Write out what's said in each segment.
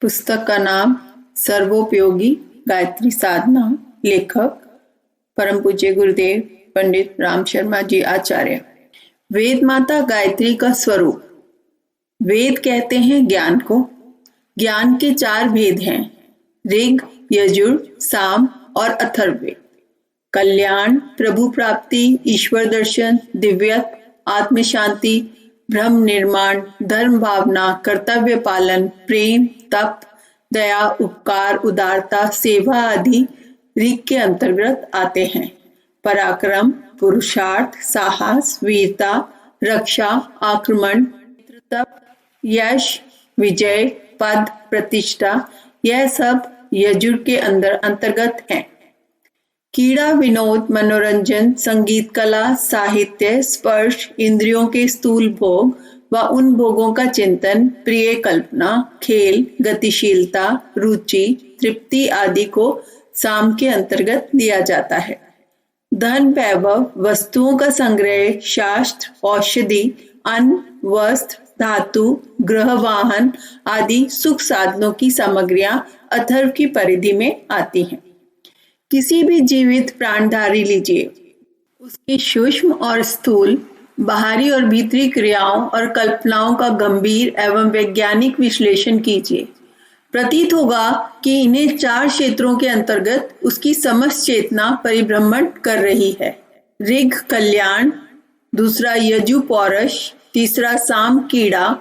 पुस्तक का नाम सर्वोपयोगी गायत्री साधना। लेखक परम पूज्य गुरुदेव पंडित राम शर्मा जी आचार्य। वेद माता गायत्री का स्वरूप। वेद कहते हैं ज्ञान को। ज्ञान के 4 भेद हैं, ऋग, यजुर, साम और अथर्ववेद। कल्याण, प्रभु प्राप्ति, ईश्वर दर्शन, दिव्यत्व, आत्म शांति, ब्रह्म निर्माण, धर्म भावना, कर्तव्य पालन, प्रेम, तप, दया, उपकार, उदारता, सेवा आदि ऋग के अंतर्गत आते हैं। पराक्रम, पुरुषार्थ, साहस, वीरता, रक्षा, आक्रमण, तप, यश, विजय, पद, प्रतिष्ठा, यह सब यजुर के अंतर्गत हैं। कीड़ा, विनोद, मनोरंजन, संगीत, कला, साहित्य, स्पर्श, इंद्रियों के स्थूल भोग व उन भोगों का चिंतन, प्रिय कल्पना, खेल, गतिशीलता, रुचि, तृप्ति आदि को साम के अंतर्गत लिया जाता है। धन, वैभव, वस्तुओं का संग्रह, शास्त्र, औषधि, अन्न, वस्त्र, धातु, गृह, वाहन आदि सुख साधनों की सामग्रियां अथर्व की परिधि में आती हैं। किसी भी जीवित प्राणधारी लीजिए, उसकी सूक्ष्म और स्थूल, बाहरी और भीतरी क्रियाओं और कल्पनाओं का गंभीर एवं वैज्ञानिक विश्लेषण कीजिए। प्रतीत होगा कि इन्हें 4 क्षेत्रों के अंतर्गत उसकी समस्त चेतना परिभ्रमण कर रही है। ऋग कल्याण, दूसरा यजु पौरुष, तीसरा साम कीड़ा,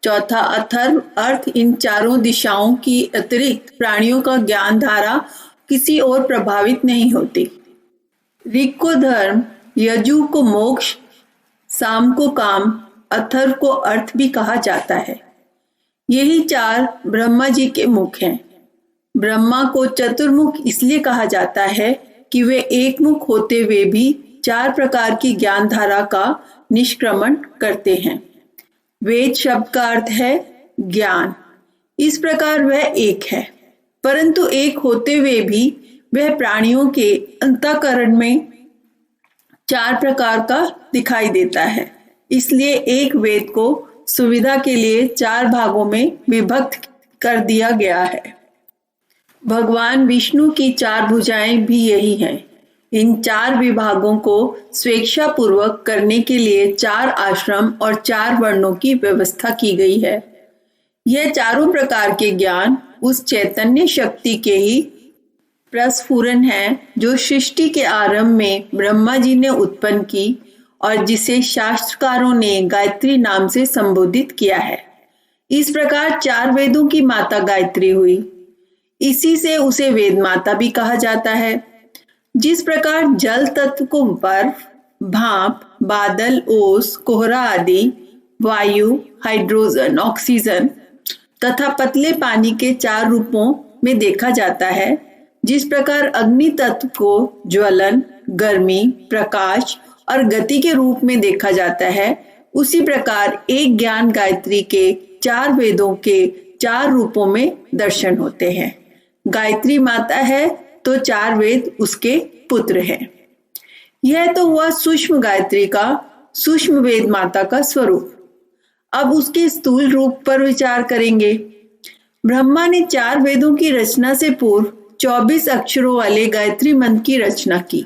चौथा अथर्व अर्थ। इन चारों दिशाओं की अतिरिक्त प्राणियों का ज्ञान धारा किसी और प्रभावित नहीं होती। ऋग को धर्म, यजु को मोक्ष, साम को काम, अथर्व को अर्थ भी कहा जाता है। यही 4 ब्रह्मा जी के मुख हैं। ब्रह्मा को चतुर्मुख इसलिए कहा जाता है कि वे एक मुख होते हुए भी 4 प्रकार की ज्ञान धारा का निष्क्रमण करते हैं। वेद शब्द का अर्थ है ज्ञान। इस प्रकार वह एक है, परंतु एक होते हुए भी वह प्राणियों के अंतःकरण में 4 प्रकार का दिखाई देता है। इसलिए एक वेद को सुविधा के लिए 4 भागों में विभक्त कर दिया गया है। भगवान विष्णु की 4 भुजाएं भी यही हैं। इन 4 विभागों को स्वेच्छा पूर्वक करने के लिए 4 आश्रम और 4 वर्णों की व्यवस्था की गई है। यह चारों प्रकार के ज्ञान उस चैतन्य शक्ति के ही प्रस्फुरन है जो सृष्टि के आरंभ में ब्रह्मा जी ने उत्पन्न की और जिसे शास्त्रकारों ने गायत्री नाम से संबोधित किया है। इस प्रकार 4 वेदों की माता गायत्री हुई। इसी से उसे वेद माता भी कहा जाता है। जिस प्रकार जल तत्व को बर्फ, भाप, बादल, ओस, कोहरा आदि, वायु, हाइड्रोजन, ऑक्सीजन तथा पतले पानी के 4 रूपों में देखा जाता है, जिस प्रकार अग्नि तत्व को ज्वलन, गर्मी, प्रकाश और गति के रूप में देखा जाता है, उसी प्रकार एक ज्ञान गायत्री के 4 वेदों के 4 रूपों में दर्शन होते हैं। गायत्री माता है तो 4 वेद उसके पुत्र हैं। यह तो हुआ सूक्ष्म गायत्री का, सूक्ष्म वेद माता का स्वरूप। अब उसके स्थूल रूप पर विचार करेंगे। ब्रह्मा ने 4 वेदों की रचना से पूर्व 24 अक्षरों वाले गायत्री मंत्र की रचना की।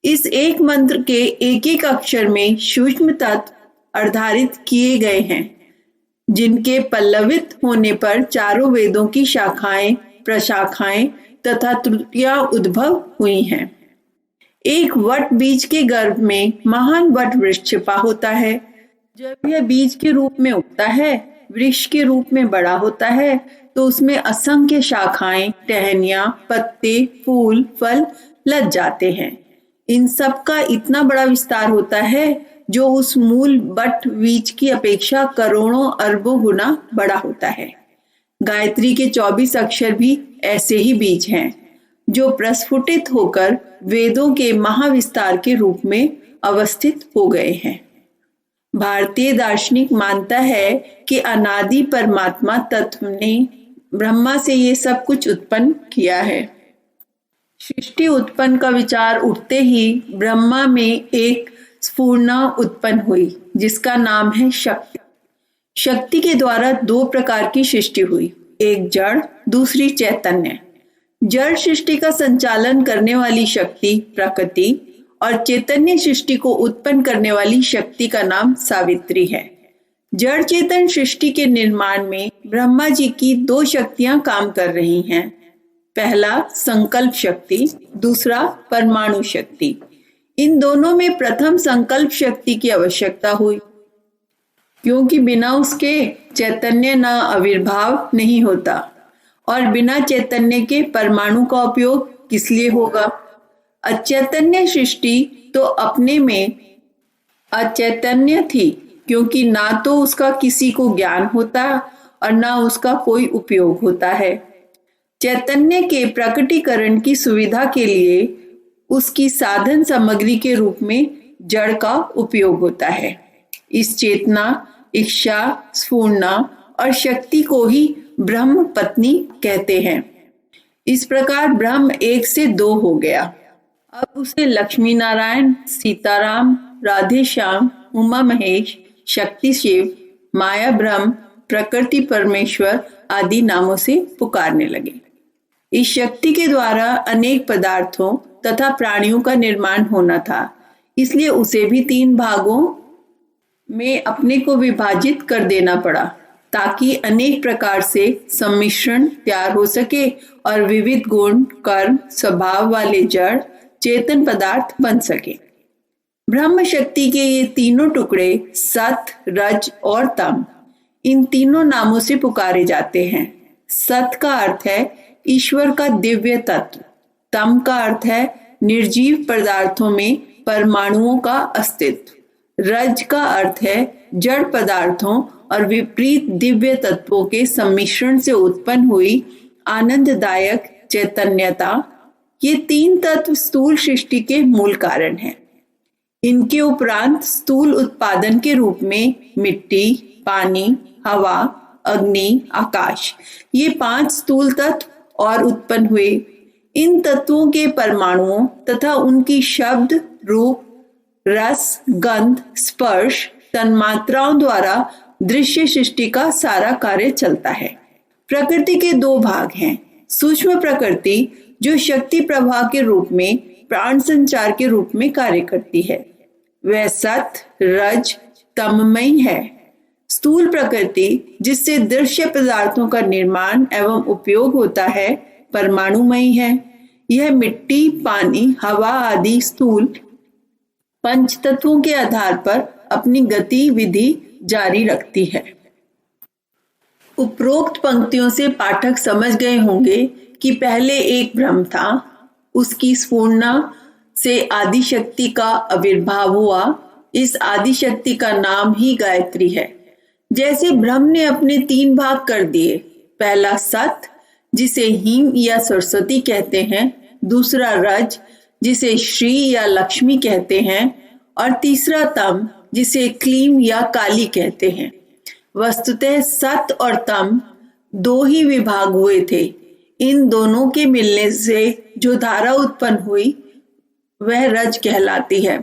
इस एक मंत्र के एक एक अक्षर में सूक्ष्म तत्व निर्धारित किए गए हैं, जिनके पल्लवित होने पर चारों वेदों की शाखाएं, प्रशाखाएं तथा त्रुटियां उद्भव हुई हैं। एक वट बीज के गर्भ में महान वट वृक्ष छिपा होता है। जब यह बीज के रूप में उगता है, वृक्ष के रूप में बड़ा होता है, तो उसमें असंख्य शाखाएं, टहनियां, पत्ते, फूल, फल लग जाते हैं। इन सब का इतना बड़ा विस्तार होता है जो उस मूल वट बीज की अपेक्षा करोड़ों अरबों गुना बड़ा होता है। गायत्री के 24 अक्षर भी ऐसे ही बीज हैं जो प्रस्फुटित होकर वेदों के महाविस्तार के रूप में अवस्थित हो गए हैं। भारतीय दार्शनिक मानता है कि अनादि परमात्मा तत्व ने ब्रह्मा से ये सब कुछ उत्पन्न किया है। सृष्टि उत्पन्न का विचार उठते ही ब्रह्मा में एक स्फूर्णा उत्पन्न हुई, जिसका नाम है शक्ति। शक्ति के द्वारा 2 प्रकार की सृष्टि हुई, एक जड़, दूसरी चैतन्य। जड़ सृष्टि का संचालन करने वाली शक्ति प्रकृति और चैतन्य सृष्टि को उत्पन्न करने वाली शक्ति का नाम सावित्री है। जड़ चेतन सृष्टि के निर्माण में ब्रह्मा जी की दो शक्तियां काम कर रही हैं। पहला संकल्प शक्ति, दूसरा परमाणु शक्ति। इन दोनों में प्रथम संकल्प शक्ति की आवश्यकता हुई, क्योंकि बिना उसके चैतन्य न आविर्भाव नहीं होता और बिना चैतन्य के परमाणु का उपयोग किस लिए होगा। अचैतन्य सृष्टि तो अपने में अचैतन्य थी, क्योंकि ना तो उसका किसी को ज्ञान होता और ना उसका कोई उपयोग होता है। चैतन्य के प्रकटीकरण की सुविधा के लिए उसकी साधन सामग्री के रूप में जड़ का उपयोग होता है। इस चेतना, इच्छा, स्फूर्णा और शक्ति को ही ब्रह्म पत्नी कहते हैं। इस प्रकार ब्रह्म एक से दो हो गया। अब उसे लक्ष्मी नारायण, सीताराम, राधे श्याम, उमा महेश, शक्ति शिव, माया ब्रह्म, प्रकृति परमेश्वर आदि नामों से पुकारने लगे। इस शक्ति के द्वारा अनेक पदार्थों तथा प्राणियों का निर्माण होना था, इसलिए उसे भी 3 भागों में अपने को विभाजित कर देना पड़ा, ताकि अनेक प्रकार से सम्मिश्रण तैयार हो सके और विविध गुण, कर्म, स्वभाव वाले जड़ चेतन पदार्थ बन सके। ब्रह्म शक्ति के ये तीनों टुकड़े सत, रज और तम, इन तीनों नामों से पुकारे जाते हैं। सत का अर्थ है ईश्वर का दिव्य तत्व, तम का अर्थ है निर्जीव पदार्थों में परमाणुओं का अस्तित्व, रज का अर्थ है जड़ पदार्थों और विपरीत दिव्य तत्वों के सम्मिश्रण से उत्पन्न हुई आनंददायक चैतन्यता। ये 3 तत्व स्थूल सृष्टि के मूल कारण हैं। इनके उपरांत स्थूल उत्पादन के रूप में मिट्टी, पानी, हवा, अग्नि, आकाश, ये 5 स्थूल तत्व और उत्पन्न हुए। इन तत्वों के परमाणुओं तथा उनकी शब्द, रूप, रस, गंध, स्पर्श, तन्मात्राओं द्वारा दृश्य सृष्टि का सारा कार्य चलता है। प्रकृति के 2 भाग हैं। सूक्ष्म प्रकृति जो शक्ति प्रवाह के रूप में प्राण संचार के रूप में कार्य करती है, वह सत, रज, तममय है। स्थूल प्रकृति जिससे दृश्य पदार्थों का निर्माण एवं उपयोग होता है, परमाणुमयी है। यह मिट्टी, पानी, हवा आदि स्थूल पंच तत्वों के आधार पर अपनी गतिविधि जारी रखती है। उपरोक्त पंक्तियों से पाठक समझ गए होंगे कि पहले एक ब्रह्म था, उसकी स्फूर्णा से आदि शक्ति का आविर्भाव हुआ। इस आदि शक्ति का नाम ही गायत्री है। जैसे ब्रह्म ने अपने 3 भाग कर दिए, पहला सत जिसे हीम या सरस्वती कहते हैं, दूसरा रज जिसे श्री या लक्ष्मी कहते हैं और तीसरा तम जिसे क्लीम या काली कहते हैं। वस्तुतः सत और तम 2 ही विभाग हुए थे। इन दोनों के मिलने से जो धारा उत्पन्न हुई वह रज कहलाती है।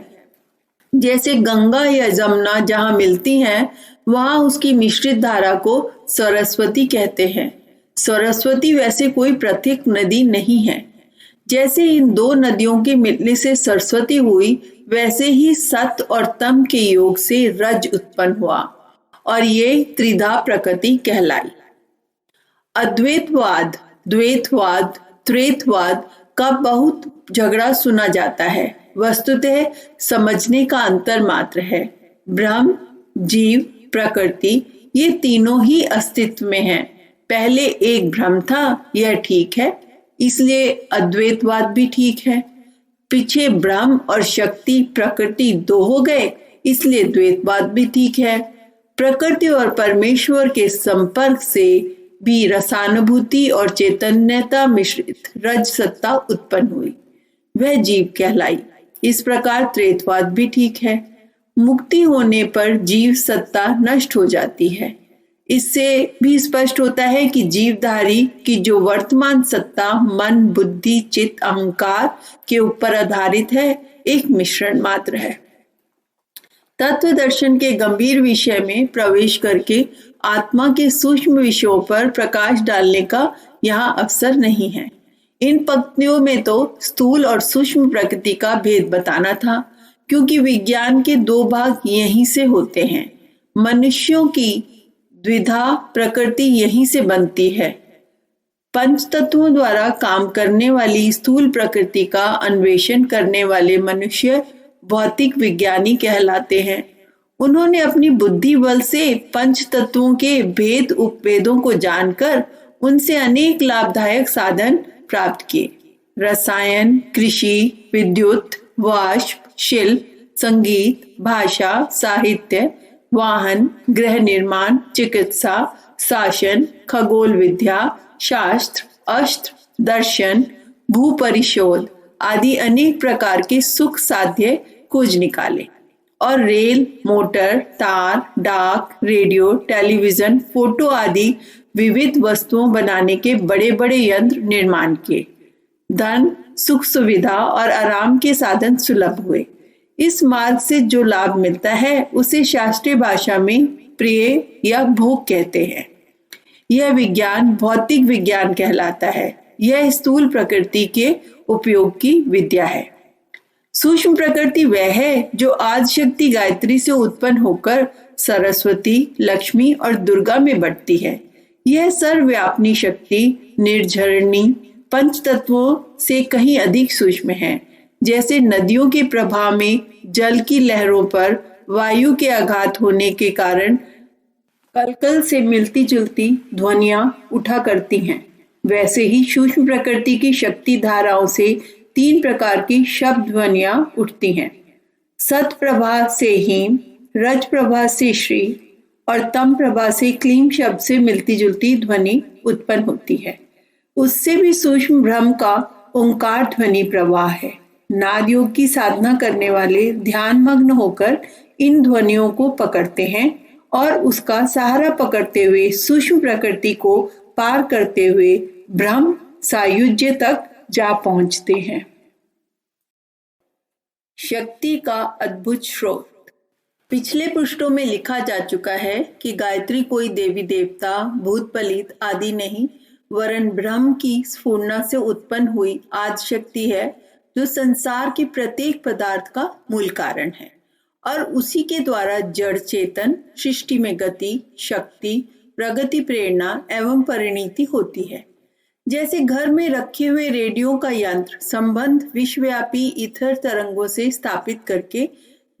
जैसे गंगा या जमुना जहां मिलती हैं, वहां उसकी मिश्रित धारा को सरस्वती कहते हैं। सरस्वती वैसे कोई प्रत्येक नदी नहीं है। जैसे इन 2 नदियों के मिलने से सरस्वती हुई, वैसे ही सत और तम के योग से रज उत्पन्न हुआ और ये त्रिधा प्रकृति कहलाई। अद्वैतवाद, द्वैतवाद, त्रैतवाद का बहुत झगड़ा सुना जाता है। वस्तुतः समझने का अंतर मात्र है। ब्रह्म, जीव, प्रकृति ये तीनों ही अस्तित्व में हैं। पहले एक ब्रह्म था, यह ठीक है, इसलिए अद्वैतवाद भी ठीक है। पीछे ब्रह्म और शक्ति प्रकृति 2 हो गए, इसलिए द्वैतवाद भी ठीक है। प्रकृति और परमेश्वर के संपर्क से भी रसानुभूति और चैतन्यता मिश्रित रज सत्ता उत्पन्न हुई, वह जीव कहलाई। इस प्रकार त्रैतवाद भी ठीक है। मुक्ति होने पर जीव सत्ता नष्ट हो जाती है। इससे भी स्पष्ट होता है कि जीवधारी की जो वर्तमान सत्ता मन, बुद्धि, चित्त, अहंकार के ऊपर आधारित है, एक मिश्रण मात्र है। तत्व दर्शन के गंभीर विषय में प्रवेश करके आत्मा के सूक्ष्म विषयों पर प्रकाश डालने का यहाँ अवसर नहीं है। इन पंक्तियों में तो स्थूल और सूक्ष्म प्रकृति का भेद बताना था, क्योंकि विज्ञान के दो भाग यहीं से होते हैं। मनुष्यों की द्विधा प्रकृति यहीं से बनती है। पंच तत्वों द्वारा काम करने वाली स्थूल प्रकृति का अन्वेषण करने वाले मनुष्य भौतिक विज्ञानी कहलाते हैं। उन्होंने अपनी बुद्धि बल से पंच तत्वों के भेद उपभेदों को जानकर उनसे अनेक लाभदायक साधन प्राप्त किए। रसायन, कृषि, विद्युत, वाष्प, शिल्प, संगीत, भाषा, साहित्य, वाहन, गृह निर्माण, चिकित्सा, शासन, खगोल विद्या, शास्त्र, अस्त्र, दर्शन, भू परिशोध आदि अनेक प्रकार के सुख साध्य खोज निकाले और रेल, मोटर, तार, डाक, रेडियो, टेलीविजन, फोटो आदि विविध वस्तुओं बनाने के बड़े बड़े यंत्र निर्माण किए। धन, सुख सुविधा और आराम के साधन सुलभ हुए। इस मार्ग से जो लाभ मिलता है उसे शास्त्रीय भाषा में प्रिय या भोग कहते हैं। यह विज्ञान भौतिक विज्ञान कहलाता है। यह स्थूल प्रकृति के उपयोग की विद्या है। सूक्ष्म प्रकृति वह है जो आदि शक्ति गायत्री से उत्पन्न होकर सरस्वती, लक्ष्मी और दुर्गा में बढ़ती है। यह सर्वव्यापिनी शक्ति निर्झरणी पंच तत्वों से कहीं अधिक सूक्ष्म है। जैसे नदियों के प्रवाह में जल की लहरों पर वायु के आघात होने के कारण कलकल से मिलती जुलती ध्वनियां उठा करती हैं, वैसे ही सूक्ष्म प्रकृति की शक्ति धाराओं से तीन प्रकार की शब्द ध्वनियां उठती हैं। सत प्रभा से हीम, रज प्रभा से श्री और तम प्रभा से क्लीम शब्द से मिलती जुलती ध्वनि उत्पन्न होती है। उससे भी सूक्ष्म ब्रह्म का ओंकार ध्वनि प्रवाह है। नाद योग की साधना करने वाले ध्यान मग्न होकर इन ध्वनियों को पकड़ते हैं और उसका सहारा पकड़ते हुए सूक्ष्म प्रकृति को पार करते हुए ब्रह्म सायुज्य तक जा पहुंचते हैं। शक्ति का अद्भुत स्रोत। पिछले पृष्ठों में लिखा जा चुका है कि गायत्री कोई देवी देवता, भूत पलित आदि नहीं, वरन ब्रह्म की स्फूर्णा से उत्पन्न हुई आदि शक्ति है, जो संसार के प्रत्येक पदार्थ का मूल कारण है और उसी के द्वारा जड़ चेतन सृष्टि में गति, शक्ति, प्रगति, प्रेरणा एवं परिणति होती है। जैसे घर में रखे हुए रेडियो का यंत्र संबंध विश्वव्यापी ईथर तरंगों से स्थापित करके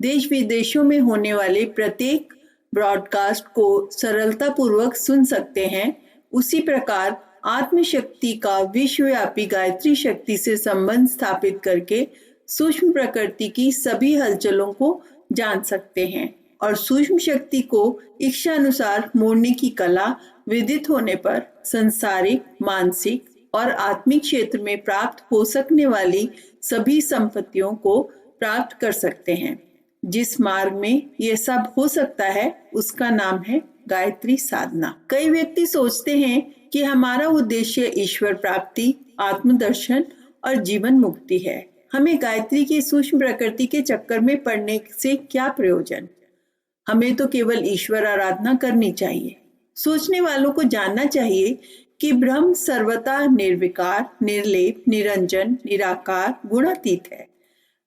देश विदेशों में होने वाले प्रत्येक ब्रॉडकास्ट को सरलता पूर्वक सुन सकते हैं, उसी प्रकार आत्मशक्ति का विश्वव्यापी गायत्री शक्ति से संबंध स्थापित करके सूक्ष्म प्रकृति की सभी हलचलों को जान सकते हैं और सूक्ष्म शक्ति को इच्छा अनुसार मोड़ने की कला विदित होने पर संसारिक, मानसिक और आत्मिक क्षेत्र में प्राप्त हो सकने वाली सभी संपत्तियों को प्राप्त कर सकते हैं। जिस मार्ग में यह सब हो सकता है उसका नाम है गायत्री साधना। कई व्यक्ति सोचते हैं कि हमारा उद्देश्य ईश्वर प्राप्ति, आत्मदर्शन और जीवन मुक्ति है। हमें गायत्री की सूक्ष्म प्रकृति के चक्कर में पड़ने से क्या प्रयोजन? हमें तो केवल ईश्वर आराधना करनी चाहिए। सोचने वालों को जानना चाहिए कि ब्रह्म सर्वथा निर्विकार, निर्लेप, निरंजन, निराकार, गुणातीत है।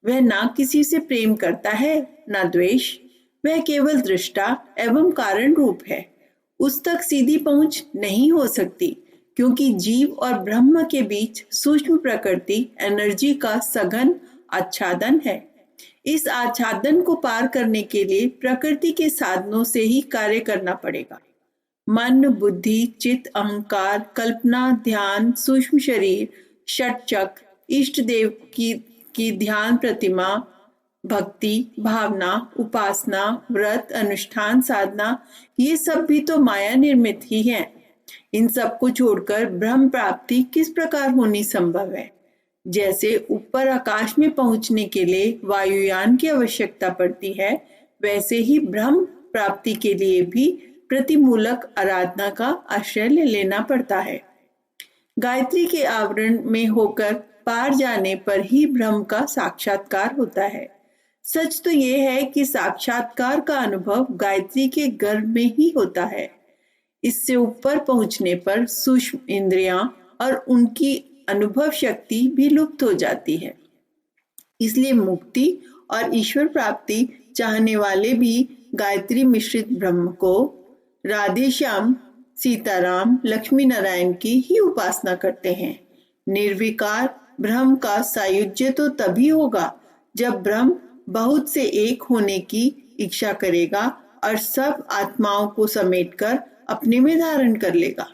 वह ना किसी से प्रेम करता है ना द्वेष। वह केवल दृष्टा एवं कारण रूप है। उस तक सीधी पहुंच नहीं हो सकती, क्योंकि जीव और ब्रह्म के बीच सूक्ष्म प्रकृति एनर्जी का सघन आच्छादन है। इस आच्छादन को पार करने के लिए प्रकृति के साधनों से ही कार्य करना पड़ेगा। मन, बुद्धि, चित्त, अहंकार, कल्पना, ध्यान, सूक्ष्म शरीर, षटचक्र, इष्ट देव की ध्यान प्रतिमा, भक्ति, भावना, उपासना, व्रत, अनुष्ठान, साधना, ये सब भी तो माया निर्मित ही हैं। इन सब को छोड़कर ब्रह्म प्राप्ति किस प्रकार होनी संभव है? जैसे ऊपर आकाश में पहुंचने के लिए वायुयान की आवश्यकता पड़ती है, वैसे ही ब्रह्म प्राप्ति के लिए भी प्रतिमूलक आराधना का आश्रय लेना पड़ता है। गायत्री के आवरण में होकर पार जाने पर ही ब्रह्म का साक्षात्कार होता है। सच तो यह है कि साक्षात्कार का अनुभव गायत्री के गर्भ में ही होता है। इससे ऊपर पहुंचने पर सूक्ष्म इंद्रियां और उनकी अनुभव शक्ति भी लुप्त हो जाती है। इसलिए मुक्ति और ईश्वर प्राप्ति चाहने वाले भी गायत्री मिश्रित ब्रह्म को राधे श्याम, सीताराम, लक्ष्मी नारायण की ही उपासना करते हैं। निर्विकार ब्रह्म का सायुज्य तो तभी होगा जब ब्रह्म बहुत से एक होने की इच्छा करेगा और सब आत्माओं को समेटकर अपने में धारण कर लेगा।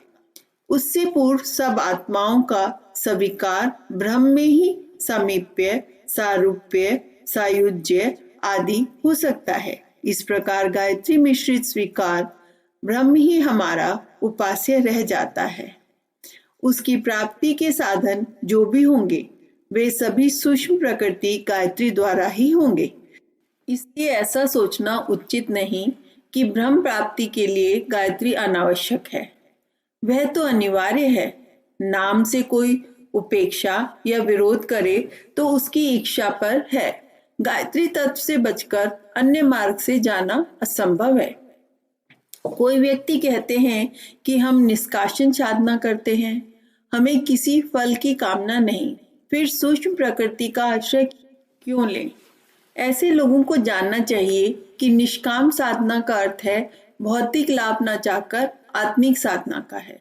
उससे पूर्व सब आत्माओं का स्वीकार ब्रह्म में ही सामीप्य, सारूप्य, सायुज्य आदि हो सकता है। इस प्रकार गायत्री मिश्रित स्वीकार ब्रह्म ही हमारा उपास्य रह जाता है। उसकी प्राप्ति के साधन जो भी होंगे वे सभी सूक्ष्म प्रकृति गायत्री द्वारा ही होंगे। इसलिए ऐसा सोचना उचित नहीं कि ब्रह्म प्राप्ति के लिए गायत्री अनावश्यक है। वह तो अनिवार्य है। नाम से कोई उपेक्षा या विरोध करे तो उसकी इच्छा पर है। गायत्री तत्व से बचकर अन्य मार्ग से जाना असंभव है। कोई व्यक्ति कहते हैं कि हम निष्कासन साधना करते हैं, हमें किसी फल की कामना नहीं, फिर सूक्ष्म प्रकृति का आश्रय क्यों लें? ऐसे लोगों को जानना चाहिए कि निष्काम साधना का अर्थ है भौतिक लाभ न चाहकर आत्मिक साधना का है।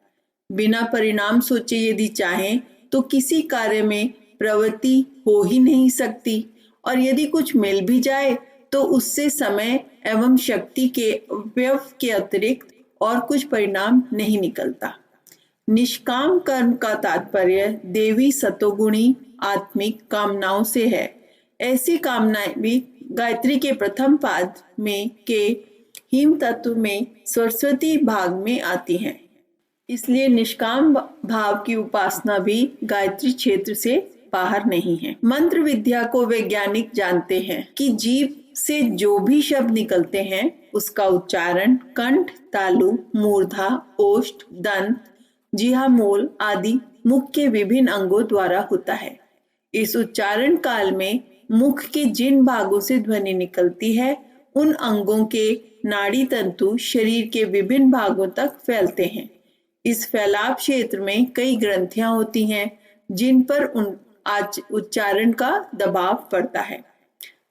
बिना परिणाम सोचे यदि चाहें तो किसी कार्य में प्रवृत्ति हो ही नहीं सकती, और यदि कुछ मिल भी जाए तो उससे समय एवं शक्ति के व्यय के अतिरिक्त और कुछ परिणाम नहीं निकलता। निष्काम कर्म का तात्पर्य देवी सतोगुणी आत्मिक कामनाओं से है। ऐसी कामनाएं भी गायत्री के प्रथम पाद में के हिम तत्व में सरस्वती भाग में आती हैं। इसलिए निष्काम भाव की उपासना भी गायत्री क्षेत्र से बाहर नहीं है। मंत्र विद्या को वैज्ञानिक जानते हैं कि जीभ से जो भी शब्द निकलते हैं उसका उच्चारण कंठ, तालु, मूर्धा, ओष्ठ, दंत, जिह्वामूल आदि मुख के विभिन्न अंगों द्वारा होता है। इस उच्चारण काल में मुख के जिन भागों से ध्वनि निकलती है उन अंगों के नाड़ी तंतु शरीर के विभिन्न भागों तक फैलते हैं। इस फैलाव क्षेत्र में कई ग्रंथियां होती हैं जिन पर उच्चारण का दबाव पड़ता है।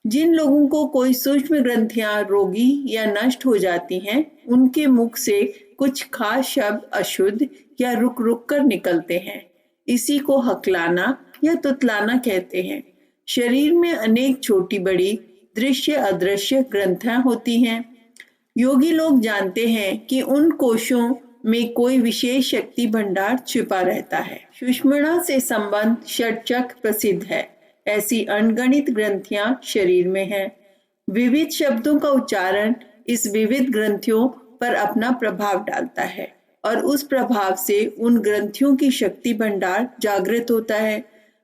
जिन लोगों को कोई सूक्ष्म ग्रंथियां रोगी या नष्ट हो जाती हैं उनके मुख से कुछ खास शब्द अशुद्ध या रुक रुक कर निकलते हैं। इसी को हकलाना या तुतलाना कहते हैं। शरीर में अनेक छोटी बड़ी दृश्य अदृश्य ग्रंथियां होती हैं। योगी लोग जानते हैं कि उन कोशों में कोई विशेष शक्ति भंडार छिपा रहता है। सुषुम्ना से संबंध षट्चक्र प्रसिद्ध है। ऐसी अनगणित ग्रंथियां शरीर में हैं। विविध शब्दों का उच्चारण इस विविध ग्रंथियों पर अपना प्रभाव डालता है और उस प्रभाव से उन ग्रंथियों की शक्ति भंडार जागृत होता है।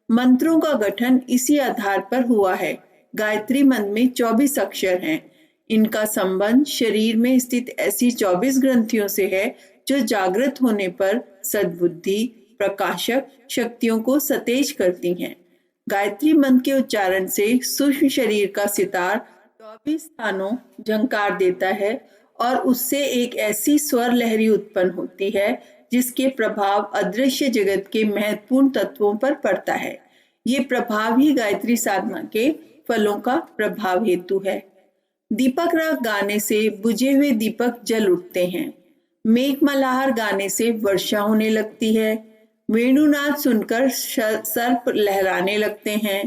मंत्रों का गठन इसी आधार पर हुआ है। गायत्री मंत्र में 24 अक्षर हैं। इनका संबंध शरीर में स्थित ऐसी 24 ग्रंथियों से है जो जागृत होने पर सद्बुद्धि प्रकाशक शक्तियों को सतेज करती हैं। गायत्री मंत्र के उच्चारण से सूक्ष्म शरीर का सितार 24 स्थानों झंकार देता है और उससे एक ऐसी स्वर लहरी उत्पन्न होती है जिसके प्रभाव अदृश्य जगत के महत्वपूर्ण तत्वों पर पड़ता है। ये प्रभाव ही गायत्री साधना के फलों का प्रभाव हेतु है। दीपक राग गाने से बुझे हुए दीपक जल उठते हैं। मेघ मल्हार गाने से वर्षा होने लगती है। वेणुनाद सुनकर सर्प लहराने लगते हैं।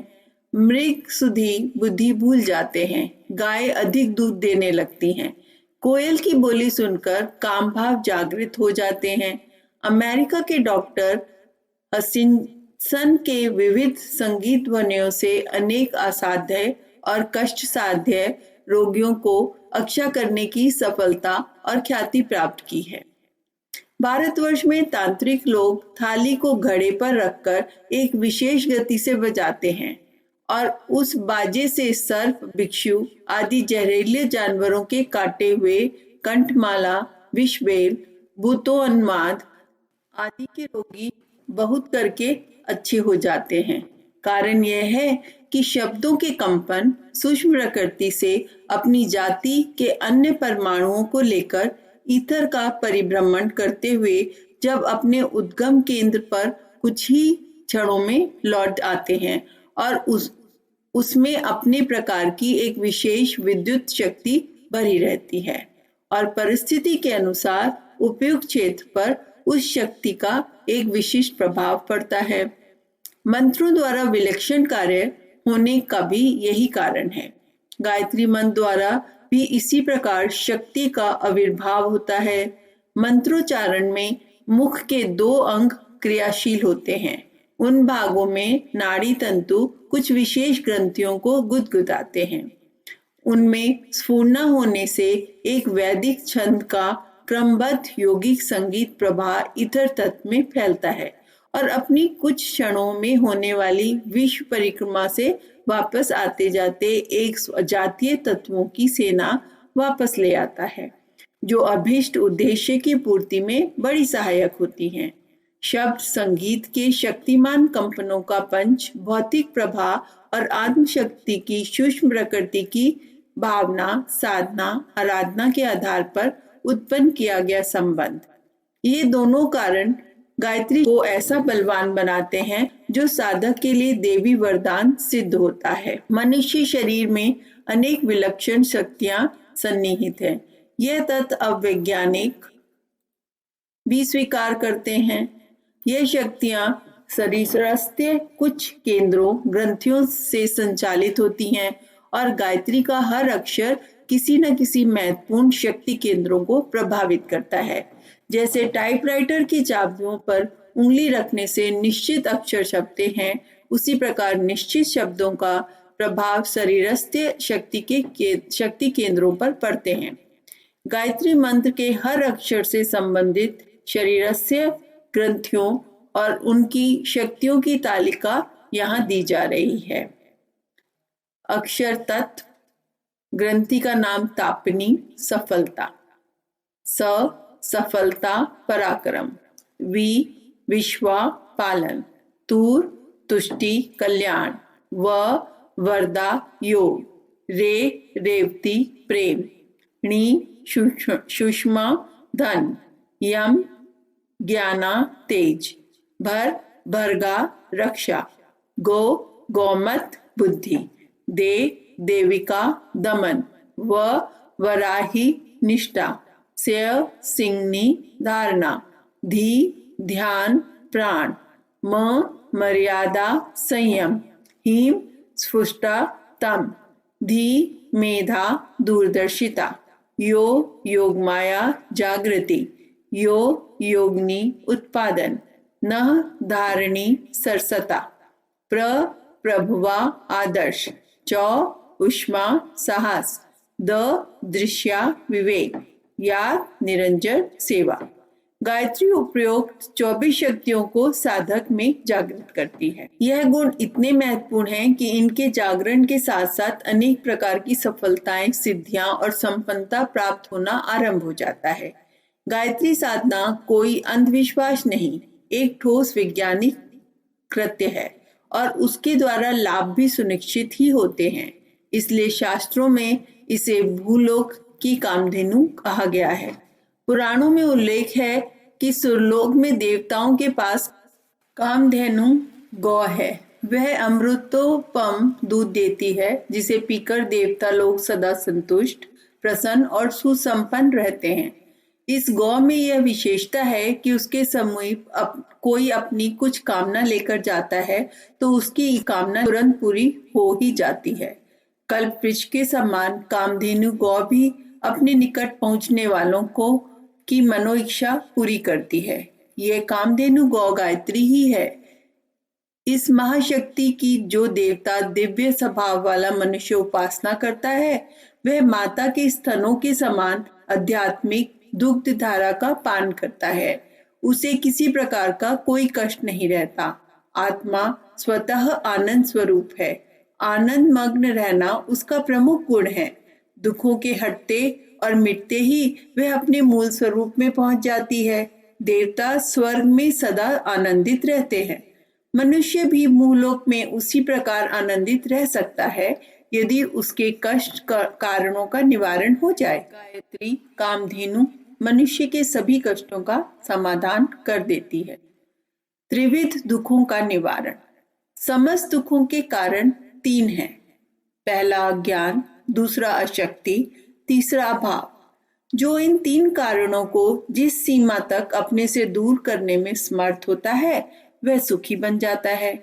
मृग सुधी बुद्धि भूल जाते हैं। गाय अधिक दूध देने लगती हैं। कोयल की बोली सुनकर काम भाव जागृत हो जाते हैं। अमेरिका के डॉक्टर हचिंसन के विविध संगीत ध्वनियों से अनेक असाध्य और कष्ट साध्य रोगियों को अक्षा करने की सफलता और ख्याति प्राप्त की है। भारतवर्ष में तांत्रिक लोग थाली को घड़े पर रखकर एक विशेष गति से बजाते हैं और उस बाजे से सर्प, भिक्षु आदि जहरीले जानवरों के काटे हुए कंठमाला, विषबेल, भूतोन्माद आदि के रोगी बहुत करके अच्छे हो जाते हैं। कारण यह है कि शब्दों के कंपन सूक्ष्म प्रकृति से अपनी जाति के अन्य परमाणुओं को लेकर ईथर का परिभ्रमण करते हुए जब अपने उद्गम केंद्र पर कुछ ही क्षणों में लौट आते हैं और उसमें अपने प्रकार की एक विशेष विद्युत शक्ति भरी रहती है और परिस्थिति के अनुसार उपयुक्त क्षेत्र पर उस शक्ति का एक विशिष्ट प्रभाव पड़ता है। मंत्रों द्वारा विलक्षण कार्य होने का भी यही कारण है। गायत्री मंत्र द्वारा भी इसी प्रकार शक्ति का आविर्भाव होता है। मंत्रोच्चारण में मुख के 2 अंग क्रियाशील होते हैं। उन भागों में नाड़ी तंतु कुछ विशेष ग्रंथियों को गुदगुदाते हैं। उनमें स्फुरना होने से एक वैदिक छंद का क्रमबद्ध यौगिक संगीत प्रवाह ईथर तत्व में फैलता है और अपनी कुछ क्षणों में होने वाली विश्व परिक्रमा से वापस आते जाते एक जातीय तत्वों की सेना वापस ले आता है, जो अभीष्ट उद्देश्य की पूर्ति में बड़ी सहायक होती हैं। शब्द संगीत के शक्तिमान कंपनों का पंच भौतिक प्रभाव और आत्म शक्ति की सूक्ष्म प्रकृति की भावना, साधना, आराधना के आधार पर उत्पन्न किया गया संबंध, ये दोनों कारण गायत्री को ऐसा बलवान बनाते हैं जो साधक के लिए देवी वरदान सिद्ध होता है। मनुष्य शरीर में अनेक विलक्षण शक्तियां सन्निहित हैं। यह तथ्य अब वैज्ञानिक भी स्वीकार करते हैं। यह शक्तियां शरीरस्थ कुछ केंद्रों ग्रंथियों से संचालित होती हैं और गायत्री का हर अक्षर किसी न किसी महत्वपूर्ण शक्ति केंद्रों को प्रभावित करता है। जैसे टाइपराइटर की चाबियों पर उंगली रखने से निश्चित अक्षर छपते हैं, उसी प्रकार निश्चित शब्दों का प्रभाव शरीरस्थ शक्ति केंद्रों पर पड़ते हैं। गायत्री मंत्र के हर अक्षर से संबंधित शरीरस्थ ग्रंथियों और उनकी शक्तियों की तालिका यहाँ दी जा रही है। अक्षर तत्व, ग्रंथि का नाम तापनी सफलता, सफलता पराक्रम, विश्वा पालन, तूर तुष्टि कल्याण, वरदा योग, रेवती प्रेम, सुषमा धन, यम ज्ञाना तेज, भर्गा रक्षा, गौमत बुद्धि, देविका दमन, वराही निष्ठा, सिंगनी धारणा, ध्यान प्राण, मर्यादा संयम, हिम स्फुष्टा तम, मेधा दूरदर्शिता, योगमाया जागृति, योगनी उत्पादन, धारणी सरसता, प्रभुवा आदर्श, उष्मा साहस, दृश्या विवेक, या निरंजन सेवा। गायत्री उपरोक्त 24 शक्तियों को साधक में जागृत करती है। यह गुण इतने महत्वपूर्ण हैं कि इनके जागरण के साथ साथ अनेक प्रकार की सफलताएं, सिद्धियां और संपन्नता प्राप्त होना आरंभ हो जाता है। गायत्री साधना कोई अंधविश्वास नहीं, एक ठोस वैज्ञानिक कृत्य है और उसके द्वारा लाभ भी सुनिश्चित ही होते हैं। इसलिए शास्त्रों में इसे भूलोक की कामधेनु कहा गया है। पुराणों में उल्लेख है कि सुरलोक में देवताओं के पास कामधेनु गौ है। वह अमृतोपम दूध देती है, जिसे पीकर देवता लोग सदा संतुष्ट, प्रसन्न और सुसंपन्न रहते हैं। इस गौ में यह विशेषता है कि उसके समीप कोई अपनी कुछ कामना लेकर जाता है तो उसकी कामना तुरंत पूरी हो ही जाती है। कल्पवृक्ष के समान कामधेनु गौ भी अपने निकट पहुंचने वालों को की मनोइच्छा पूरी करती है। यह कामधेनु गौ गायत्री ही है। इस महाशक्ति की जो देवता दिव्य स्वभाव वाला मनुष्य उपासना करता है, वह माता के स्तनों के समान आध्यात्मिक दुग्ध धारा का पान करता है। उसे किसी प्रकार का कोई कष्ट नहीं रहता। आत्मा स्वतः आनंद स्वरूप है। आनंद मग्न रहना उसका प्रमुख गुण है। दुखों के हटते और मिटते ही वह अपने मूल स्वरूप में पहुंच जाती है। देवता स्वर्ग में सदा आनंदित रहते हैं। मनुष्य भी भूलोक में उसी प्रकार आनंदित रह सकता है यदि उसके कष्ट कारणों का निवारण हो जाए। गायत्री, कामधेनु, मनुष्य के सभी कष्टों का समाधान कर देती है। त्रिविध दुखों का निवारण। समस्त दुखों के कारण 3 हैं। पहला अज्ञान, दूसरा अशक्ति, तीसरा अभाव। जो इन 3 कारणों को जिस सीमा तक अपने से दूर करने में समर्थ होता है वह सुखी बन जाता है।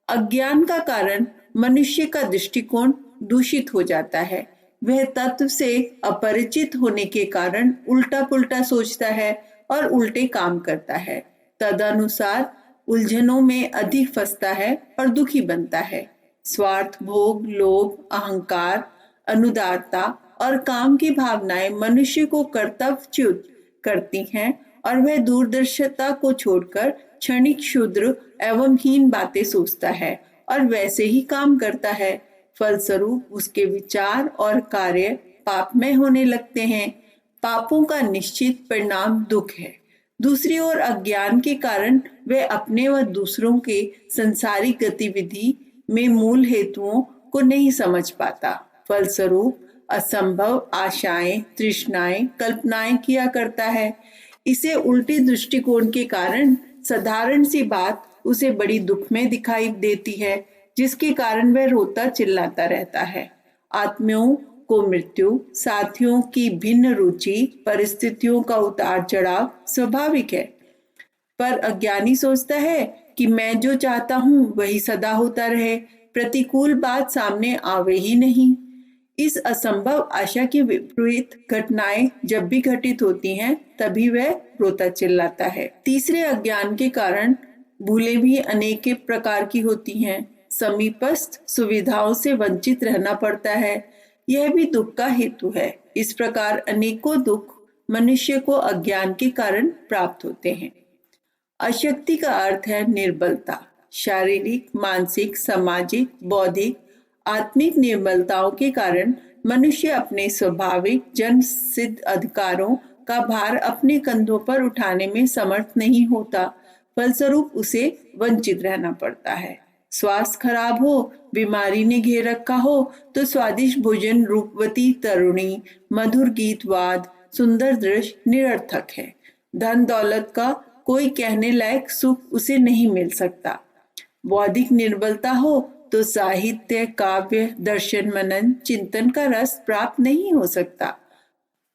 अज्ञान का कारण मनुष्य का दृष्टिकोण दूषित हो जाता है। वह तत्व से अपरिचित होने के कारण उल्टा पुल्टा सोचता है और उल्टे काम करता है। तदनुसार उलझनों में अधिक फंसता है और दुखी बनता है। स्वार्थ, भोग, लोभ, अहंकार, अनुदारता और काम की भावनाएं मनुष्य को कर्तव्यच्युत करती हैं और वह दूरदर्शिता को छोड़कर क्षणिक, क्षुद्र एवं हीन बातें सोचता है और वैसे ही काम करता है। फलस्वरूप उसके विचार और कार्य पापमय होने लगते हैं। पापों का निश्चित परिणाम दुख है। दूसरी ओर अज्ञान के कारण वह अपने व दूसरों के संसारिक गतिविधि में मूल हेतुओं को नहीं समझ पाता। फलस्वरूप असंभव आशाएं, तृष्णाएं, कल्पनाएं किया करता है। इसे उल्टी दृष्टिकोण के कारण साधारण सी बात उसे बड़ी दुख में दिखाई देती है, जिसके कारण वह रोता चिल्लाता रहता है। आत्मियों को मृत्यु, साथियों की भिन्न रुचि, परिस्थितियों का उतार चढ़ाव स्वाभाविक है। पर अज्ञानी सोचता है कि मैं जो चाहता हूं वही सदा होता रहे, प्रतिकूल बात सामने आवे ही नहीं। इस असंभव आशा की विपरीत घटनाएं जब भी घटित होती हैं तभी वह रोता चिल्लाता है। तीसरे अज्ञान के कारण भूलें भी अनेक प्रकार की होती हैं। समीपस्थ सुविधाओं से वंचित रहना पड़ता है, यह भी दुख का हेतु है। इस प्रकार अनेकों दुख मनुष्य को अज्ञान के कारण प्राप्त होते हैं। अशक्ति का अर्थ है निर्बलता। शारीरिक, मानसिक, सामाजिक, बौद्धिक, आत्मिक निर्बलताओं के कारण मनुष्य अपने स्वाभाविक जन्म सिद्ध अधिकारों का भार अपने कंधों पर उठाने में समर्थ नहीं होता। फलस्वरूप उसे वंचित रहना पड़ता है। स्वास्थ्य खराब हो, बीमारी ने घेर रखा हो तो स्वादिष्ट भोजन, रूपवती तरुणी, मधुर गीत वाद, सुंदर दृश्य निरर्थक है। धन दौलत का कोई कहने लायक सुख उसे नहीं मिल सकता। बौद्धिक निर्बलता हो तो साहित्य, काव्य, दर्शन, मनन, चिंतन का रस प्राप्त नहीं हो सकता।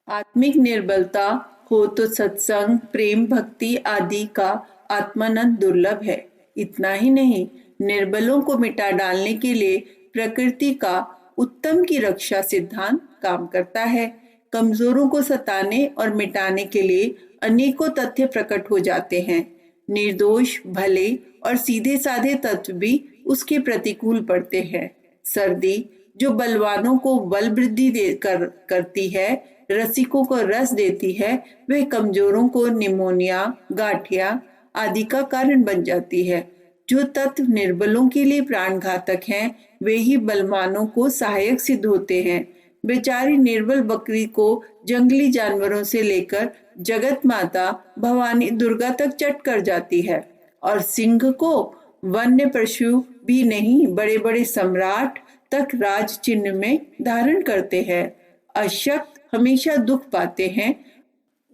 आत्मिक निर्बलता हो तो सत्संग, प्रेम, भक्ति आदि का आत्मानंद दुर्लभ है। इतना ही नहीं, निर्बलों को मिटा डालने के लिए प्रकृति का उत्तम की रक्षा सिद्धांत काम करता है। कमजोरों को सताने और मिटाने के लिए अनेकों तथ्य प्रकट हो जाते हैं। निर्दोष, भले और सीधे साधे तत्व भी उसके प्रतिकूल पड़ते हैं। सर्दी जो बलवानों को बल वृद्धि करती है, रसिकों को रस देती है, वह कमजोरों को निमोनिया, गांठिया आदि का कारण बन जाती है। जो तत्व निर्बलों के लिए प्राण घातक हैं, वे ही बलवानों को सहायक सिद्ध होते हैं। बेचारी निर्बल बकरी को जंगली जानवरों से लेकर जगत माता भवानी दुर्गा तक चट कर जाती है और सिंह को वन्य पशु भी नहीं, बड़े बड़े सम्राट तक राज चिन्ह में धारण करते हैं। अशक्त हमेशा दुख पाते हैं,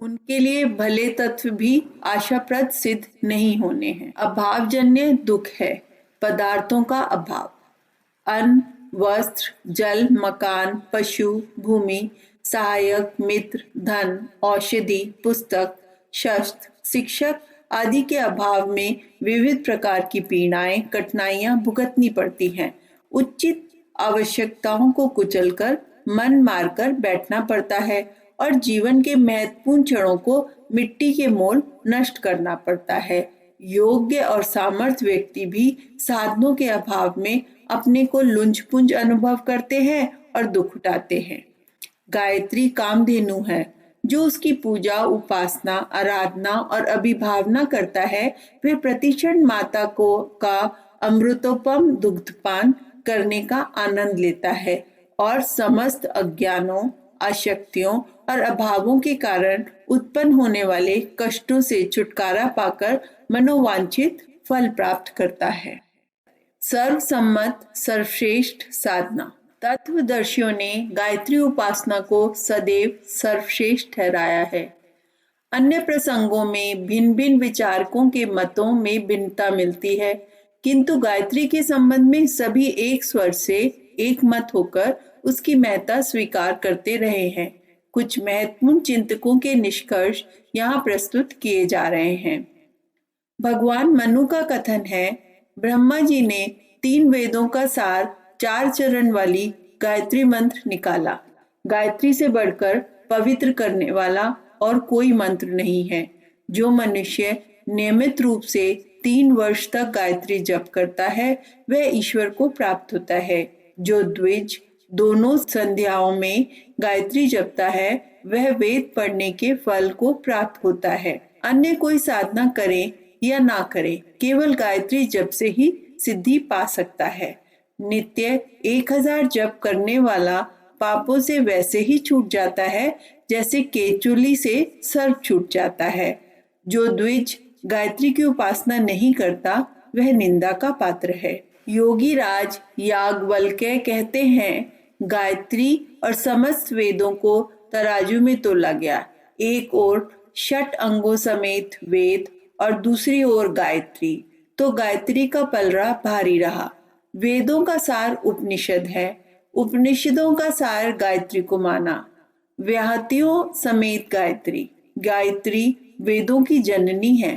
उनके लिए भले तत्व भी आशाप्रद सिद्ध नहीं होने हैं। अभावजन्य दुख है पदार्थों का अभाव। अन्न, वस्त्र, जल, मकान, पशु, भूमि, सहायक, मित्र, धन, औषधि, पुस्तक, शस्त्र, शिक्षक आदि के अभाव में विविध प्रकार की पीड़ाएं, कठिनाइयां भुगतनी पड़ती हैं। उचित आवश्यकताओं को कुचलकर मन मारकर बैठना पड़ता है और जीवन के महत्वपूर्ण क्षणों को मिट्टी के मोल नष्ट करना पड़ता है। योग्य और सामर्थ्य व्यक्ति भी साधनों के अभाव में अपने को लुंज-पुंज अनुभव करते हैं और दुख उठाते हैं। गायत्री कामधेनु है। जो उसकी पूजा, उपासना, आराधना और अभिभावना करता है, वह प्रतिक्षण माता को का अमृतोपम दुग्धपान करने का आनंद लेता है और समस्त अज्ञानों, अशक्तियों और अभावों के कारण उत्पन्न होने वाले कष्टों से छुटकारा पाकर मनोवांछित फल प्राप्त करता है। सर्वसम्मत सर्वश्रेष्ठ साधना। तत्वदर्शियों ने गायत्री उपासना को सदैव सर्वश्रेष्ठ ठहराया है। अन्य प्रसंगों में भिन्न भिन्न विचारकों के मतों में भिन्नता मिलती है, किंतु गायत्री के संबंध में सभी एक स्वर से एक मत होकर उसकी महत्ता स्वीकार करते रहे हैं। कुछ महत्वपूर्ण चिंतकों के निष्कर्ष यहाँ प्रस्तुत किए जा रहे हैं। भगवान मनु का कथन है, ब्रह्मा जी ने 3 वेदों का सार 4 चरण वाली गायत्री मंत्र निकाला। गायत्री से बढ़कर पवित्र करने वाला और कोई मंत्र नहीं है। जो मनुष्य नियमित रूप से 3 वर्ष तक गायत्री जप करता है वह ईश्वर को प्राप्त होता है। जो द्विज दोनों संध्याओं में गायत्री जपता है वह वेद पढ़ने के फल को प्राप्त होता है। अन्य कोई साधना करे या ना करे, केवल गायत्री जप से ही सिद्धि पा सकता है। नित्य 1000 जप करने वाला पापों से वैसे ही छूट जाता है जैसे केचुली से सर्प छूट जाता है। जो द्विज गायत्री की उपासना नहीं करता वह निंदा का पात्र है। योगी राज याज्ञवल्क्य कहते हैं, गायत्री और समस्त वेदों को तराजू में तोला गया। एक ओर 6 अंगों समेत वेद और दूसरी ओर गायत्री, तो गायत्री का पलड़ा भारी रहा। वेदों का सार उपनिषद है, उपनिषदों का सार गायत्री को माना। व्याहतियों समेत गायत्री, गायत्री वेदों की जननी है,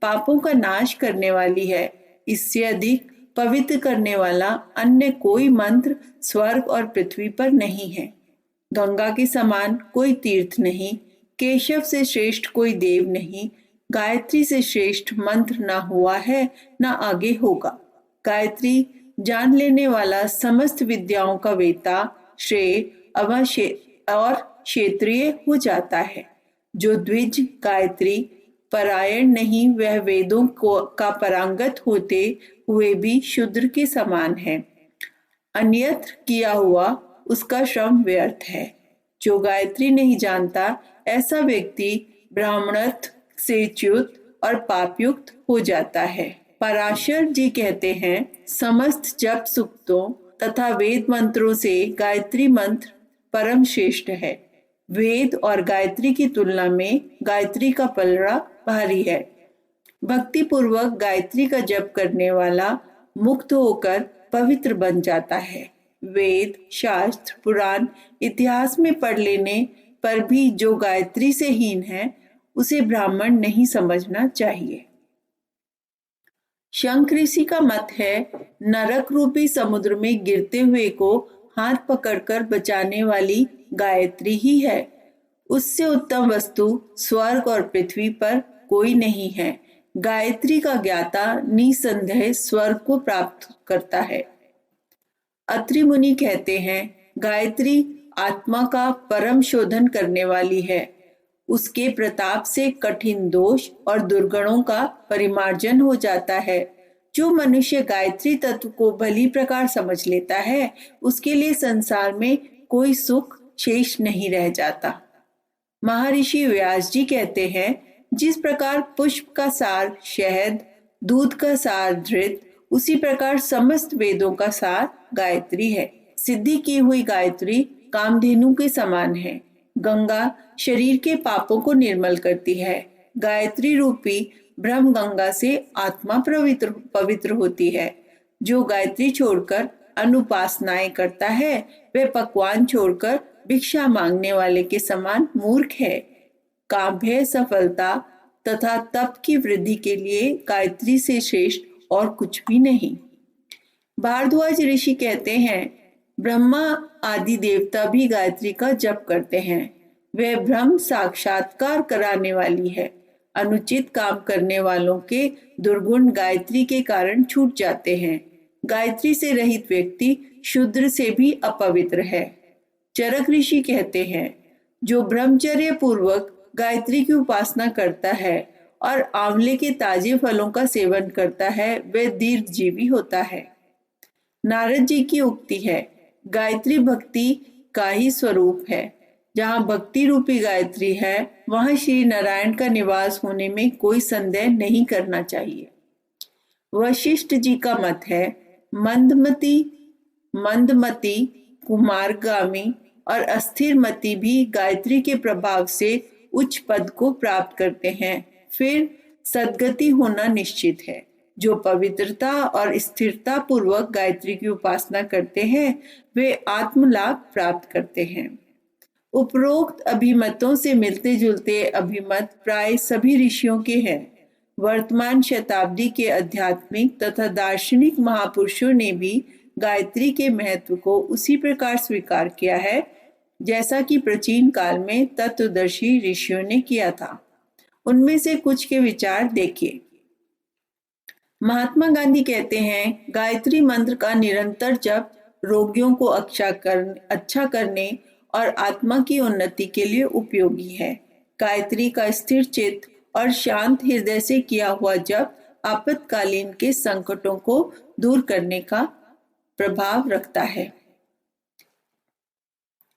पापों का नाश करने वाली है। इससे अधिक पवित्र करने वाला अन्य कोई मंत्र स्वर्ग और पृथ्वी पर नहीं है। गंगा के समान कोई तीर्थ नहीं, केशव से श्रेष्ठ कोई देव नहीं, गायत्री से श्रेष्ठ मंत्र ना हुआ है ना आगे होगा। गायत्री जान लेने वाला समस्त विद्याओं का वेता, श्रेय अवश्य और क्षेत्रीय हो जाता है। जो द्विज गायत्री परायण नहीं वह वेदों का परांगत होते हुए भी शूद्र के समान है। अन्यत्र किया हुआ उसका श्रम व्यर्थ है। जो गायत्री नहीं जानता ऐसा व्यक्ति ब्राह्मणत्व से च्युत और पापयुक्त हो जाता है। पराशर जी कहते हैं, समस्त जप सूक्तों तथा वेद मंत्रों से गायत्री मंत्र परम श्रेष्ठ है। वेद और गायत्री की तुलना में गायत्री का पलड़ा भारी है। भक्ति पूर्वक गायत्री का जप करने वाला मुक्त होकर पवित्र बन जाता है। वेद, शास्त्र, पुराण, इतिहास में पढ़ लेने पर भी जो गायत्री से हीन है उसे ब्राह्मण नहीं समझना चाहिए। शंख ऋषि का मत है, नरक रूपी समुद्र में गिरते हुए को हाथ पकड़कर बचाने वाली गायत्री ही है। उससे उत्तम वस्तु स्वर्ग और पृथ्वी पर कोई नहीं है। गायत्री का ज्ञाता निसंदेह स्वर्ग को प्राप्त करता है। अत्रि मुनि कहते हैं, गायत्री आत्मा का परम शोधन करने वाली है। उसके प्रताप से कठिन दोष और दुर्गुणों का परिमार्जन हो जाता है। जो मनुष्य गायत्री तत्व को भली प्रकार समझ लेता है उसके लिए संसार में कोई सुख शेष नहीं रह जाता। महर्षि व्यास जी कहते हैं, जिस प्रकार पुष्प का सार शहद, दूध का सार धृत, उसी प्रकार समस्त वेदों का सार गायत्री है। सिद्धि की हुई गायत्री कामधेनु के समान है। गंगा शरीर के पापों को निर्मल करती है। गायत्री रूपी ब्रह्म गंगा से आत्मा पवित्र होती है। जो गायत्री छोड़कर अनुपासनाएं करता है वह पकवान छोड़कर भिक्षा मांगने वाले के समान मूर्ख है। काव्य सफलता तथा तप की वृद्धि के लिए गायत्री से श्रेष्ठ और कुछ भी नहीं। भारद्वाज ऋषि कहते हैं, ब्रह्मा आदि देवता भी गायत्री का जप करते हैं। वह ब्रह्म साक्षात्कार कराने वाली है। अनुचित काम करने वालों के दुर्गुण गायत्री के कारण छूट जाते हैं। गायत्री से रहित व्यक्ति शूद्र से भी अपवित्र है। चरक ऋषि कहते हैं, जो ब्रह्मचर्य पूर्वक गायत्री की उपासना करता है और आंवले के ताजे फलों का सेवन करता है वह दीर्घजीवी होता है। नारद जी की उक्ति है, गायत्री भक्ति का ही स्वरूप है। जहाँ भक्ति रूपी गायत्री है वहाँ श्री नारायण का निवास होने में कोई संदेह नहीं करना चाहिए। वशिष्ठ जी का मत है, मंदमती, कुमारगामी और अस्थिर मति भी गायत्री के प्रभाव से उच्च पद को प्राप्त करते हैं। फिर सद्गति होना निश्चित है। जो पवित्रता और स्थिरता पूर्वक गायत्री की उपासना करते हैं वे आत्मलाभ प्राप्त करते हैं। उपरोक्त अभिमतों से मिलते जुलते अभिमत प्राय सभी ऋषियों के हैं। वर्तमान शताब्दी के आध्यात्मिक तथा दार्शनिक महापुरुषों ने भी गायत्री के महत्व को उसी प्रकार स्वीकार किया है जैसा कि प्राचीन काल में तत्वदर्शी ऋषियों ने किया था। उनमें से कुछ के विचार देखिए। महात्मा गांधी कहते हैं, गायत्री मंत्र का निरंतर जप रोगियों को अच्छा करने और आत्मा की उन्नति के लिए उपयोगी है। गायत्री का स्थिर चित्त और शांत हृदय से किया हुआ जप आपातकालीन के संकटों को दूर करने का प्रभाव रखता है।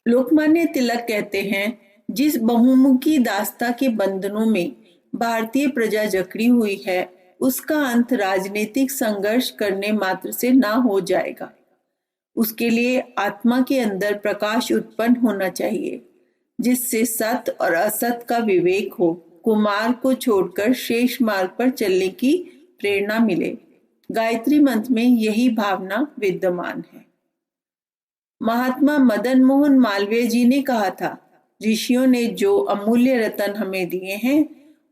लोकमान्य तिलक कहते हैं, जिस बहुमुखी दास्ता के बंधनों में भारतीय प्रजा जकड़ी हुई है उसका अंत राजनीतिक संघर्ष करने मात्र से ना हो जाएगा। उसके लिए आत्मा के अंदर प्रकाश उत्पन्न होना चाहिए जिससे सत्य और असत का विवेक हो, कुमार्ग को छोड़कर शेष मार्ग पर चलने की प्रेरणा मिले। गायत्री मंत्र में यही भावना विद्यमान है। महात्मा मदन मोहन मालवीय जी ने कहा था, ऋषियों ने जो अमूल्य रत्न हमें दिए हैं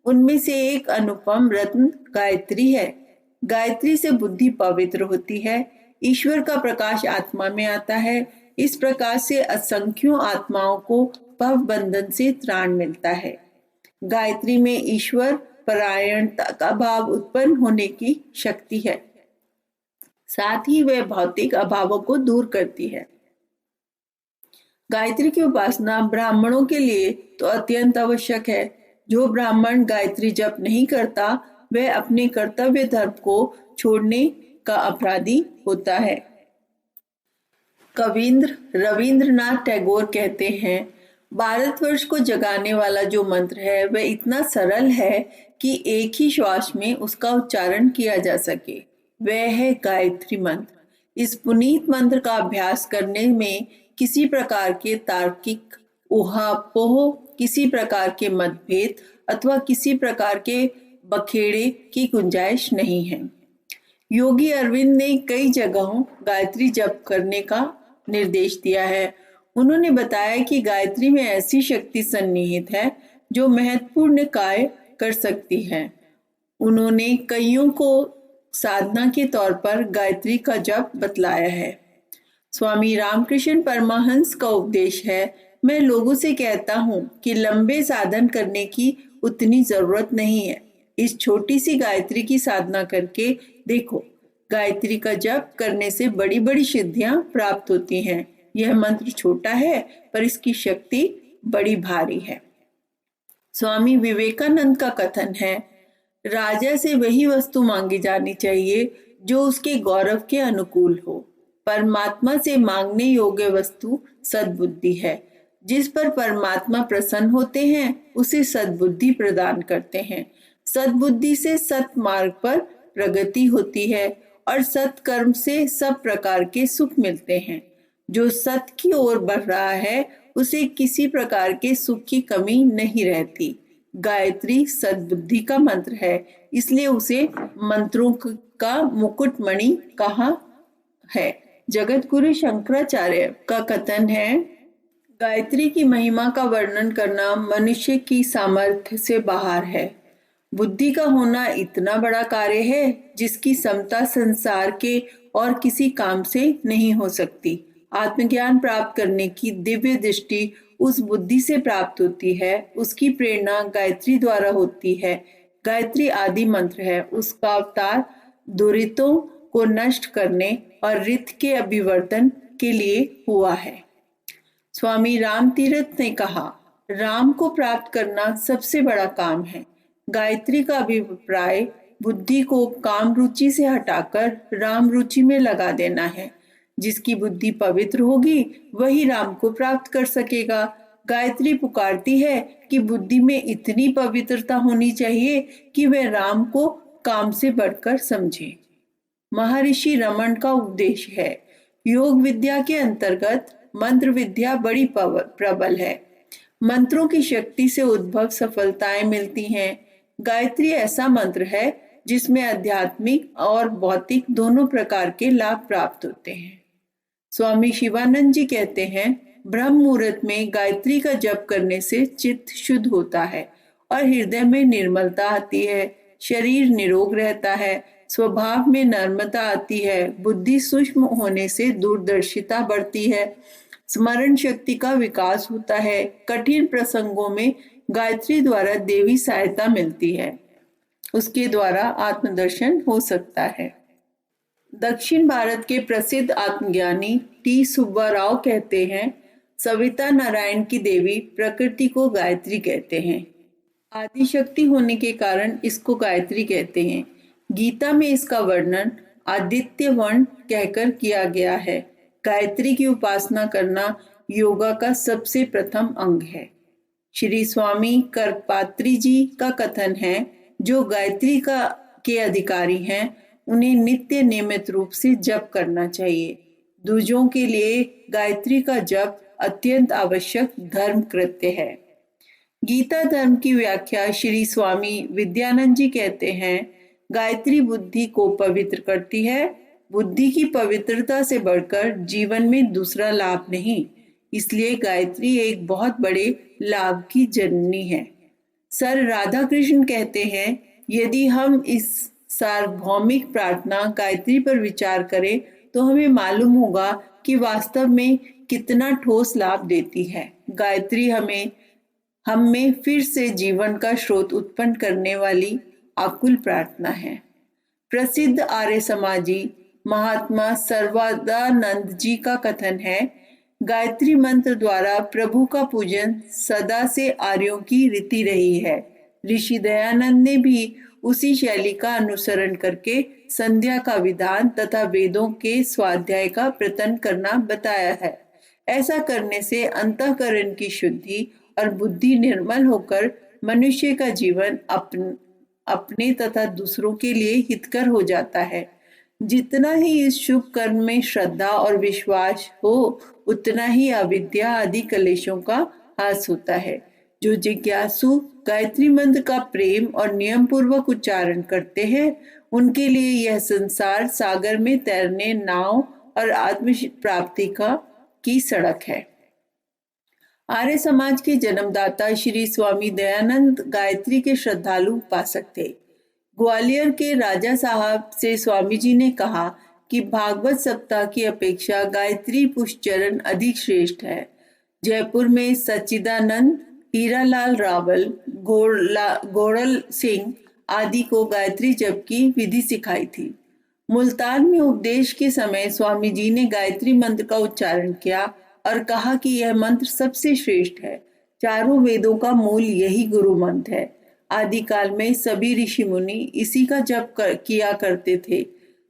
उनमें से एक अनुपम रत्न गायत्री है। गायत्री से बुद्धि पवित्र होती है, ईश्वर का प्रकाश आत्मा में आता है। इस प्रकार से असंख्यों आत्माओं को भव बंधन से त्राण मिलता है। गायत्री में ईश्वर परायणता का भाव उत्पन्न होने की शक्ति है, साथ ही वह भौतिक अभावों को दूर करती है। गायत्री की उपासना ब्राह्मणों के लिए तो अत्यंत आवश्यक है। जो ब्राह्मण गायत्री जप नहीं करता वह अपने कर्तव्य धर्म को छोड़ने का अपराधी होता है। कविंद्र रविंद्रनाथ टैगोर कहते हैं, भारतवर्ष को जगाने वाला जो मंत्र है वह इतना सरल है कि एक ही श्वास में उसका उच्चारण किया जा सके, वह है गायत्री मंत्र। इस पुनीत मंत्र का अभ्यास करने में किसी प्रकार के तार्किक ऊहापोह, किसी प्रकार के मतभेद अथवा किसी प्रकार के बखेड़े की गुंजाइश नहीं है। योगी अरविंद ने कई जगहों गायत्री जप करने का निर्देश दिया है। उन्होंने बताया कि गायत्री में ऐसी शक्ति सन्निहित है जो महत्वपूर्ण कार्य कर सकती है। उन्होंने कईयों को साधना के तौर पर गायत्री का जप बतलाया है। स्वामी रामकृष्ण परमहंस का उपदेश है, मैं लोगों से कहता हूँ कि लंबे साधन करने की उतनी जरूरत नहीं है। इस छोटी सी गायत्री की साधना करके देखो। गायत्री का जप करने से बड़ी बड़ी सिद्धियां प्राप्त होती हैं। यह मंत्र छोटा है पर इसकी शक्ति बड़ी भारी है। स्वामी विवेकानंद का कथन है, राजा से वही वस्तु मांगी जानी चाहिए जो उसके गौरव के अनुकूल हो। परमात्मा से मांगने योग्य वस्तु सद्बुद्धि है। जिस पर परमात्मा प्रसन्न होते हैं उसे सद्बुद्धि प्रदान करते हैं। सद्बुद्धि से सत मार्ग पर प्रगति होती है और सत्कर्म से सब प्रकार के सुख मिलते हैं। जो सत की ओर बढ़ रहा है उसे किसी प्रकार के सुख की कमी नहीं रहती। गायत्री सद्बुद्धि का मंत्र है, इसलिए उसे मंत्रों का मुकुटमणि कहा है। जगत गुरु शंकराचार्य का कथन है, गायत्री की महिमा का वर्णन करना मनुष्य की सामर्थ्य से बाहर है। बुद्धि का होना इतना बड़ा कार्य है जिसकी समता संसार के और किसी काम से नहीं हो सकती। आत्मज्ञान प्राप्त करने की दिव्य दृष्टि उस बुद्धि से प्राप्त होती है। उसकी प्रेरणा गायत्री द्वारा होती है। गायत्री आदि मंत्र है, उसका अवतार दुरितों को नष्ट करने और रित के अभिवर्धन के लिए हुआ है। स्वामी राम तीर्थ ने कहा, राम को प्राप्त करना सबसे बड़ा काम है। गायत्री का अभिप्राय बुद्धि को काम रुचि से हटाकर राम रुचि में लगा देना है। जिसकी बुद्धि पवित्र होगी वही राम को प्राप्त कर सकेगा। गायत्री पुकारती है कि बुद्धि में इतनी पवित्रता होनी चाहिए कि वह राम को काम से बढ़कर समझे। महर्षि रमन का उपदेश है, योग विद्या के अंतर्गत मंत्र विद्या बड़ी प्रबल है। मंत्रों की शक्ति से उद्भव सफलताएं मिलती हैं। गायत्री ऐसा मंत्र है जिसमें आध्यात्मिक और भौतिक दोनों प्रकार के लाभ प्राप्त होते हैं। स्वामी शिवानंद जी कहते हैं, ब्रह्म मुहूर्त में गायत्री का जप करने से चित्त शुद्ध होता है और हृदय में निर्मलता आती है, शरीर निरोग रहता है, स्वभाव में नम्रता आती है, बुद्धि सूक्ष्म होने से दूरदर्शिता बढ़ती है, स्मरण शक्ति का विकास होता है, कठिन प्रसंगों में गायत्री द्वारा देवी सहायता मिलती है, उसके द्वारा आत्मदर्शन हो सकता है। दक्षिण भारत के प्रसिद्ध आत्मज्ञानी टी सुब्बा राव कहते हैं, सविता नारायण की देवी प्रकृति को गायत्री कहते हैं। आदिशक्ति होने के कारण इसको गायत्री कहते हैं। गीता में इसका वर्णन आदित्य वर्ण कहकर किया गया है। गायत्री की उपासना करना योगा का सबसे प्रथम अंग है। श्री स्वामी करपात्री जी का कथन है, जो गायत्री के अधिकारी हैं उन्हें नित्य नियमित रूप से जप करना चाहिए। दूजों के लिए गायत्री का जप अत्यंत आवश्यक धर्म कृत्य है। गीता धर्म की व्याख्या श्री स्वामी विद्यानंद जी कहते हैं, गायत्री बुद्धि को पवित्र करती है। बुद्धि की पवित्रता से बढ़कर जीवन में दूसरा लाभ नहीं, इसलिए गायत्री एक बहुत बड़े लाभ की जननी है। सर राधा कृष्ण कहते हैं, यदि हम इस सार्वभौमिक प्रार्थना गायत्री पर विचार करें तो हमें मालूम होगा कि वास्तव में कितना ठोस लाभ देती है। गायत्री हम में फिर से जीवन का स्रोत उत्पन्न करने वाली आकुल प्रार्थना है। प्रसिद्ध आर्य समाजी महात्मा सर्वादानंद जी का कथन है, गायत्री मंत्र द्वारा प्रभु का पूजन सदा से आर्यों की रीति रही है। ऋषि दयानंद ने भी उसी शैली का अनुसरण करके संध्या का विधान तथा वेदों के स्वाध्याय का प्रयत्न करना बताया है। ऐसा करने से अंतःकरण की शुद्धि और बुद्धि निर्मल होकर मनुष्य का जीवन अपने तथा दूसरों के लिए हितकर हो जाता है। जितना ही इस शुभ कर्म में श्रद्धा और विश्वास हो, उतना ही अविद्या आदि कलेशों का ह्रास होता है। जो जिज्ञासु गायत्री मंत्र का प्रेम और नियम पूर्वक उच्चारण करते हैं, उनके लिए यह संसार सागर में तैरने नाव और आत्म प्राप्ति की सड़क है। आर्य समाज के जन्मदाता श्री स्वामी दयानंद गायत्री के श्रद्धालु उपासक थे। ग्वालियर के राजा साहब से स्वामी जी ने कहा कि भागवत सप्ताह की अपेक्षा गायत्री पुष्पचरण अधिक श्रेष्ठ है। जयपुर में सच्चिदानंद, हीरालाल रावल, गोड़ल सिंह आदि को गायत्री जप की विधि सिखाई थी। मुल्तान में उपदेश के समय स्वामी जी ने गायत्री मंत्र का उच्चारण किया और कहा कि यह मंत्र सबसे श्रेष्ठ है। चारों वेदों का मूल यही गुरु मंत्र है। आदिकाल में सभी ऋषि मुनि इसी का जप किया करते थे।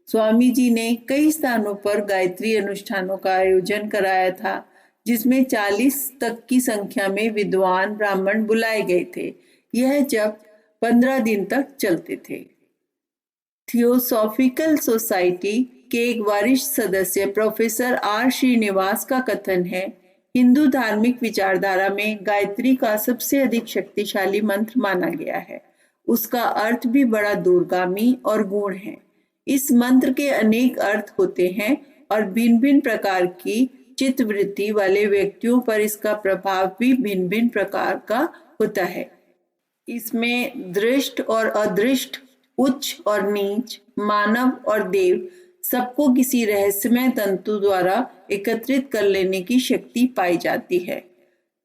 स्वामी जी ने कई स्थानों पर गायत्री अनुष्ठानों का आयोजन कराया था, जिसमें 40 तक की संख्या में विद्वान ब्राह्मण बुलाए गए थे। यह जप 15 दिन तक चलते थे। थियोसॉफिकल सोसाइटी के एक वरिष्ठ सदस्य प्रोफेसर आर श्रीनिवास का कथन है, हिंदू धार्मिक विचारधारा में गायत्री का सबसे अधिक शक्तिशाली मंत्र माना गया है। उसका अर्थ भी बड़ा दूरगामी और गूढ़ है। इस मंत्र के अनेक अर्थ होते हैं और भिन्न भिन्न प्रकार की चित्तवृत्ति वाले व्यक्तियों पर इसका प्रभाव भी भिन्न भिन्न प्रकार का होता है। इसमें दृष्ट और अदृष्ट, उच्च और नीच, मानव और देव सबको किसी रहस्यमय तंतु द्वारा एकत्रित कर लेने की शक्ति पाई जाती है।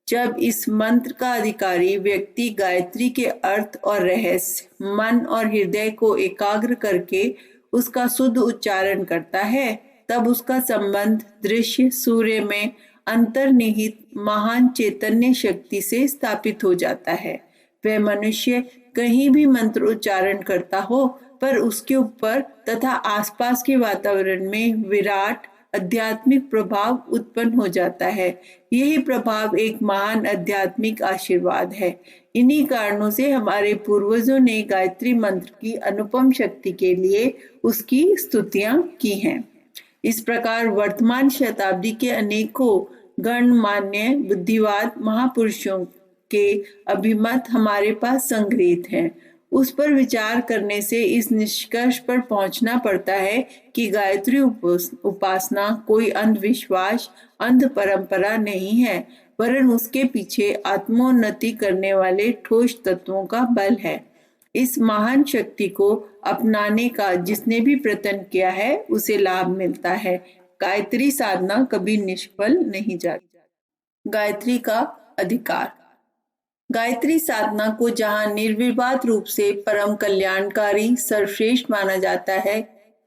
जब इस मंत्र का अधिकारी व्यक्ति गायत्री के अर्थ और रहस्य, मन और हृदय को एकाग्र करके उसका शुद्ध उच्चारण करता है, तब उसका संबंध दृश्य सूर्य में अंतर्निहित महान चैतन्य शक्ति से स्थापित हो जाता है। वह मनुष्य कहीं भी मंत्र उच्चारण करता हो, पर उसके ऊपर तथा आसपास के वातावरण में विराट आध्यात्मिक प्रभाव उत्पन्न हो जाता है। यही प्रभाव एक महान आध्यात्मिक आशीर्वाद है। इन्हीं कारणों से हमारे पूर्वजों ने गायत्री मंत्र की अनुपम शक्ति के लिए उसकी स्तुतियां की हैं। इस प्रकार वर्तमान शताब्दी के अनेकों गणमान्य बुद्धिवाद महापुरुषों के अभिमत हमारे पास संग्रहित हैं। उस पर विचार करने से इस निष्कर्ष पर पहुंचना पड़ता है कि गायत्री उपासना कोई अंधविश्वास, अंध परंपरा नहीं है, वरन उसके पीछे आत्मोन्नति करने वाले ठोस तत्वों का बल है। इस महान शक्ति को अपनाने का जिसने भी प्रयत्न किया है उसे लाभ मिलता है। गायत्री साधना कभी निष्फल नहीं जाती। गायत्री का अधिकार। गायत्री साधना को जहां निर्विवाद रूप से परम कल्याणकारी सर्वश्रेष्ठ माना जाता है,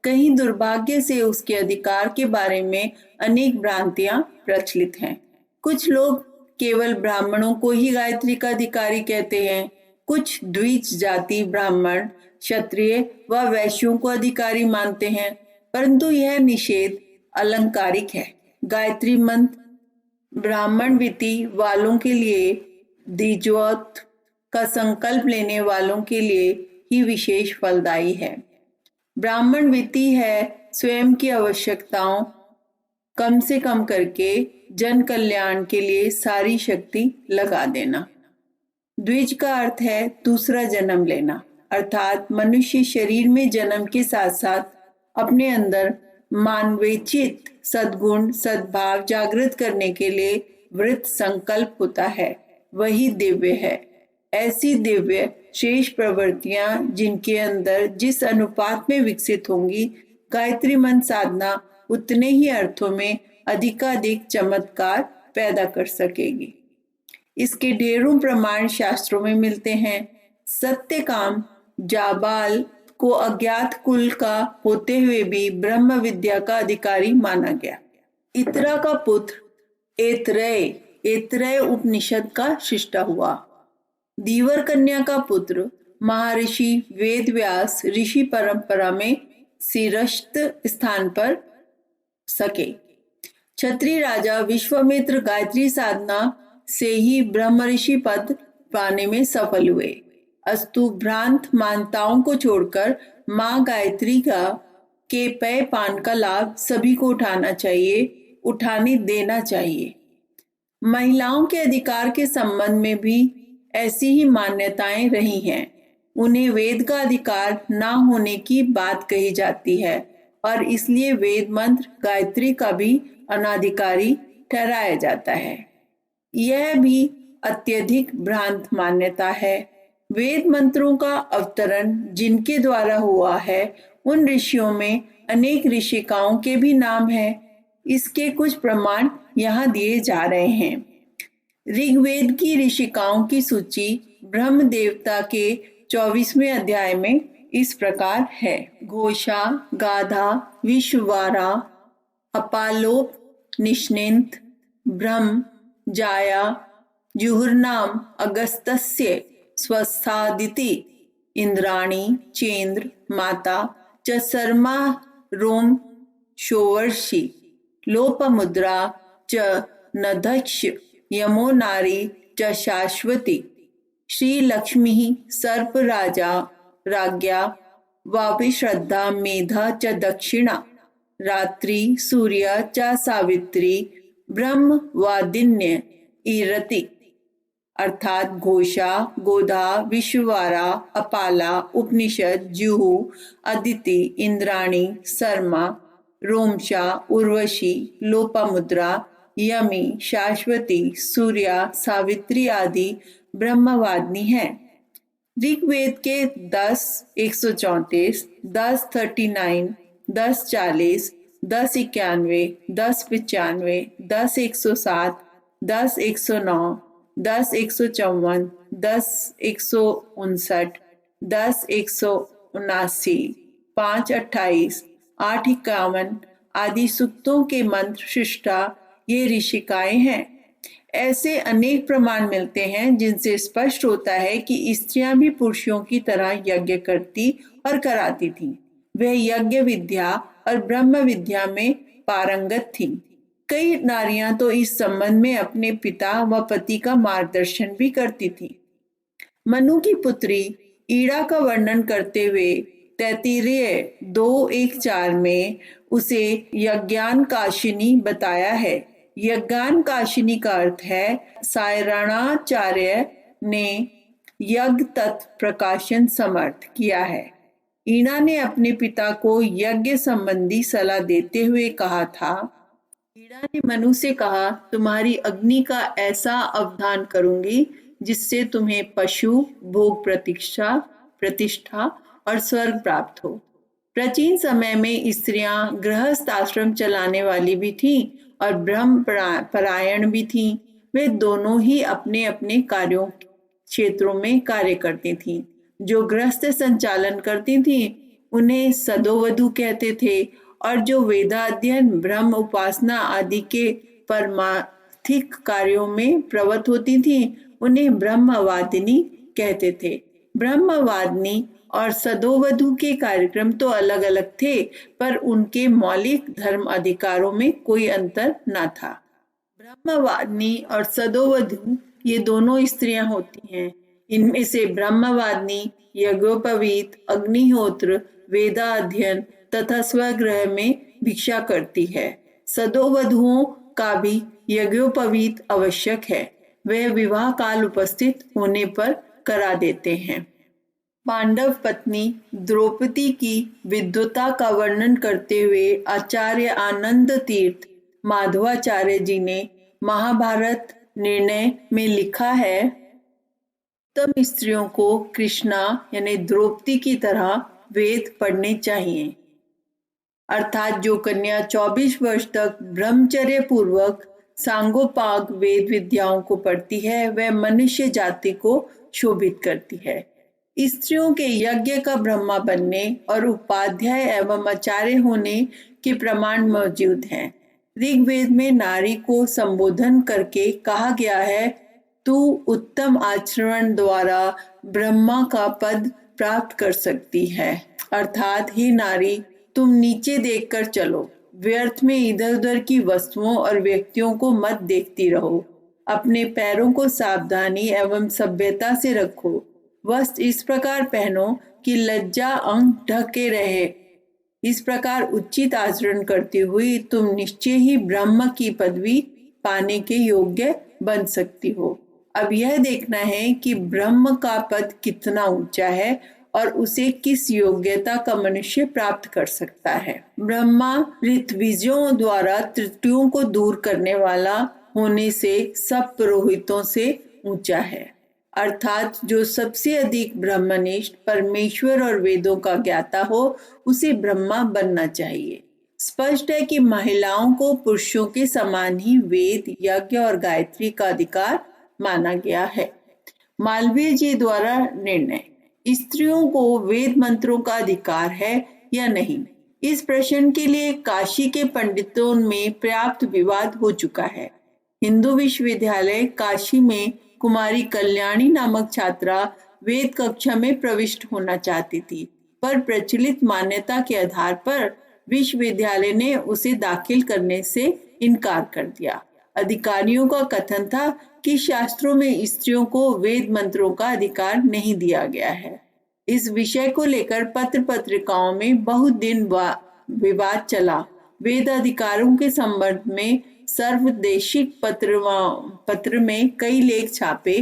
कहीं दुर्भाग्य से उसके अधिकार के बारे में अनेक भ्रांतियां प्रचलित हैं। कुछ लोग केवल ब्राह्मणों को ही गायत्री का अधिकारी कहते हैं, कुछ द्विज जाति ब्राह्मण, क्षत्रिय व वैश्यों को अधिकारी मानते हैं, परंतु यह निषेध अलंकारिक है। गायत्री मंत्र ब्राह्मण विति वालों के लिए, द्विजोत का संकल्प लेने वालों के लिए ही विशेष फलदायी है। ब्राह्मण विति है स्वयं की आवश्यकताओं कम से कम करके जन कल्याण के लिए सारी शक्ति लगा देना। द्विज का अर्थ है दूसरा जन्म लेना, अर्थात मनुष्य शरीर में जन्म के साथ साथ अपने अंदर मानवेचित सद्गुण सद्भाव जागृत करने के लिए वृत्त संकल्प होता है, वही दिव्य है। ऐसी दिव्य शेष प्रवृत्तियां जिनके अंदर जिस अनुपात में विकसित होंगी, गायत्री मंत्र साधना उतने ही अर्थों में अधिकाधिक चमत्कार पैदा कर सकेगी। इसके ढेरों प्रमाण शास्त्रों में मिलते हैं। सत्यकाम जाबाल को अज्ञात कुल का होते हुए भी ब्रह्म विद्या का अधिकारी माना गया। इतरा का पुत्र ऐतरेय उपनिषद का शिष्टा हुआ। दीवर कन्या का पुत्र महर्षि वेदव्यास ऋषि परंपरा में शीर्षस्थ स्थान पर सके। क्षत्रिय राजा विश्वामित्र गायत्री साधना से ही ब्रह्म ऋषि पद पाने में सफल हुए। अस्तु भ्रांत मान्यताओं को छोड़कर माँ गायत्री के पेय पान का लाभ सभी को उठाने देना चाहिए। महिलाओं के अधिकार के संबंध में भी ऐसी ही मान्यताएं रही हैं। उन्हें वेद का अधिकार ना होने की बात कही जाती है और इसलिए वेद मंत्र गायत्री का भी अनाधिकारी ठहराया जाता है। यह भी अत्यधिक भ्रांत मान्यता है। वेद मंत्रों का अवतरण जिनके द्वारा हुआ है, उन ऋषियों में अनेक ऋषिकाओं के भी नाम हैं। इसके कुछ प्रमाण यहाँ दिए जा रहे हैं। ऋग्वेद की ऋषिकाओं की सूची ब्रह्म देवता के 24वें अध्याय में इस प्रकार है। घोषा, गाधा, विश्ववारा, अपालोप, निष्णेन्त, ब्रह्म, जाया, जुहुर्नाम, अगस्तस्य, स्वस्थादिति, इंद्राणी, चेन्द्र, माता, च शर्मा, रोम, शोवर्षि, लोपमुद्रा, च नदक्ष, यमो नारी, च शाश्वती, श्री लक्ष्मी, सर्प राजा, राज्ञा, वाविश्रद्धा, मेधा च दक्षिणा, रात्रि, सूर्य च सावित्री, ब्रह्म वादिन्य ईरति। अर्थात घोषा, गोधा, विश्ववारा, अपाला, उपनिषद, जुहू, अदिति, इंद्राणी, शर्मा, रोमशा, उर्वशी, लोपामुद्रा, यमी, शाश्वती, सूर्या, सावित्री आदि ब्रह्मवादिनी है। ऋग्वेद के 10:134, 10:39, 10:40, 10:91, 10:95, 10:107, 10:109, 10:154, 10:159, 10:179, 5:28, 8:51 आदि सूक्तों के मंत्र सृष्टा ये ऋषिकाएं हैं। ऐसे अनेक प्रमाण मिलते हैं जिनसे स्पष्ट होता है कि स्त्रियां भी पुरुषों की तरह यज्ञ करती और कराती थीं। वह यज्ञ विद्या और ब्रह्म विद्या में पारंगत थीं। कई नारियां तो इस संबंध में अपने पिता व पति का मार्गदर्शन भी करती थीं। मनु की पुत्री ईड़ा का वर्णन करते हुए तैत्तिरीय 2:1-4 में उसे यज्ञान काशिनी बताया है। यज्ञान काशिनी का अर्थ है सायरणाचार्य ने यज्ञ तत्व प्रकाशन समर्थ किया है। ईना ने अपने पिता को यज्ञ संबंधी सलाह देते हुए कहा था, ईना ने मनु से कहा, तुम्हारी अग्नि का ऐसा अवधान करूंगी जिससे तुम्हें पशु, भोग प्रतीक्षा, प्रतिष्ठा और स्वर्ग प्राप्त हो। प्राचीन समय में स्त्रियां गृहस्थ आश्रम चलाने वाली भी थीं और ब्रह्म परायण भी थीं। वे दोनों ही अपने अपने कार्यों क्षेत्रों में कार्य करती थीं। जो गृहस्थ संचालन करती थीं उन्हें सदोवधू कहते थे और जो वेदाध्ययन, ब्रह्म उपासना आदि के परमार्थिक कार्यों में प्रवृत्त होती थीं उन्हें ब्रह्मवादिनी कहते थे। ब्रह्मवादिनी और सदोवधू के कार्यक्रम तो अलग अलग थे, पर उनके मौलिक धर्म अधिकारों में कोई अंतर न था। ब्रह्मवादिनी और सदोवधू ये दोनों स्त्रियां होती हैं। इनमें से ब्रह्मवादिनी यज्ञोपवीत, अग्निहोत्र, वेदाध्ययन तथा स्वगृह में भिक्षा करती है। सदोवधुओं का भी यज्ञोपवीत आवश्यक है। वह विवाह काल उपस्थित होने पर करा देते हैं। पांडव पत्नी द्रौपदी की विद्वता का वर्णन करते हुए आचार्य आनंद तीर्थ माधवाचार्य जी ने महाभारत निर्णय में लिखा है, उत्तम स्त्रियों को कृष्णा यानी द्रौपदी की तरह वेद पढ़ने चाहिए। अर्थात जो कन्या 24 वर्ष तक ब्रह्मचर्य पूर्वक सांगोपांग वेद विद्याओं को पढ़ती है वह मनुष्य जाति को शोभित करती है। स्त्रियों के यज्ञ का ब्रह्मा बनने और उपाध्याय एवं आचार्य होने के प्रमाण मौजूद हैं। ऋग्वेद में नारी को संबोधन करके कहा गया है, तू उत्तम आचरण द्वारा ब्रह्मा का पद प्राप्त कर सकती है। अर्थात हे नारी, तुम नीचे देखकर चलो, व्यर्थ में इधर उधर की वस्तुओं और व्यक्तियों को मत देखती रहो। अपने पैरों को सावधानी एवं सभ्यता से रखो। वस्त्र इस प्रकार पहनो कि लज्जा अंग ढके रहे। इस प्रकार उचित आचरण करती हुई तुम निश्चय ही ब्रह्म की पदवी पाने के योग्य बन सकती हो। अब यह देखना है कि ब्रह्म का पद कितना ऊंचा है और उसे किस योग्यता का मनुष्य प्राप्त कर सकता है। ब्रह्मा ऋत्विजों द्वारा त्रुटियों को दूर करने वाला होने से सब पुरोहितों से ऊंचा है। अर्थात जो सबसे अधिक ब्रह्मनिष्ठ, परमेश्वर और वेदों का ज्ञाता हो उसे ब्रह्मा बनना चाहिए। स्पष्ट है कि महिलाओं को पुरुषों के समान ही वेद, यज्ञ और गायत्री का अधिकार माना गया है। मालवीय जी द्वारा निर्णय, स्त्रियों को वेद मंत्रों का अधिकार है या नहीं, इस प्रश्न के लिए काशी के पंडितों में पर्याप्त विवाद हो चुका है। हिंदू विश्वविद्यालय काशी में कुमारी कल्याणी नामक छात्रा वेद कक्षा में प्रविष्ट होना चाहती थी, पर प्रचलित मान्यता के आधार पर विश्वविद्यालय ने उसे दाखिल करने से इनकार कर दिया। अधिकारियों का कथन था कि शास्त्रों में स्त्रियों को वेद मंत्रों का अधिकार नहीं दिया गया है। इस विषय को लेकर पत्र पत्रिकाओं में बहुत दिन विवाद चला। वेद अधिकारों के संबंध में सर्वदेशिक पत्र में कई लेख छापे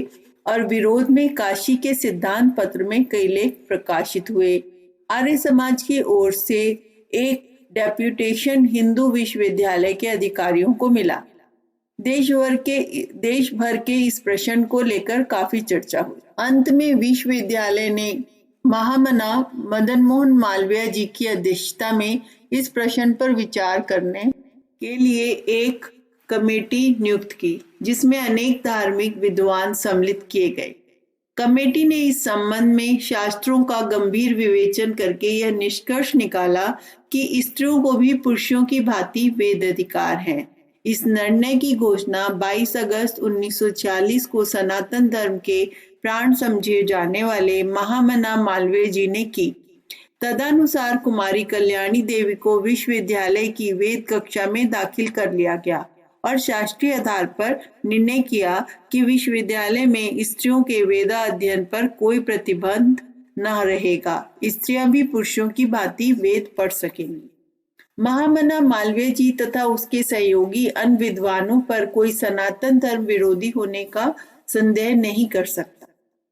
और विरोध में काशी के सिद्धांत पत्र में कई लेख प्रकाशित हुए। आर्य समाज की ओर से एक डेप्यूटेशन हिंदू विश्वविद्यालय के अधिकारियों को मिला। देश भर के इस प्रश्न को लेकर काफी चर्चा हुई। अंत में विश्वविद्यालय ने महामना मदन मोहन मालवीय जी की अध्यक्षता में इस प्रश्न पर विचार करने के लिए एक कमेटी नियुक्त की, जिसमें अनेक धार्मिक विद्वान सम्मिलित किए गए। कमेटी ने इस संबंध में शास्त्रों का गंभीर विवेचन करके यह निष्कर्ष निकाला कि स्त्रियों को भी पुरुषों की भांति वेद अधिकार है। इस निर्णय की घोषणा 22 अगस्त 1940 को सनातन धर्म के प्राण समझे जाने वाले महामना मालवीय जी ने की। तदनुसार कुमारी कल्याणी देवी को विश्वविद्यालय की वेद कक्षा में दाखिल कर लिया गया और शास्त्रीय आधार पर निर्णय किया कि विश्वविद्यालय में स्त्रियों के वेदा अध्ययन पर कोई प्रतिबंध न रहेगा। स्त्रियां भी पुरुषों की भांति वेद पढ़ सकेंगी। महामना मालवीय जी तथा उसके सहयोगी अन्य विद्वानों पर कोई सनातन धर्म विरोधी होने का संदेह नहीं कर सकता।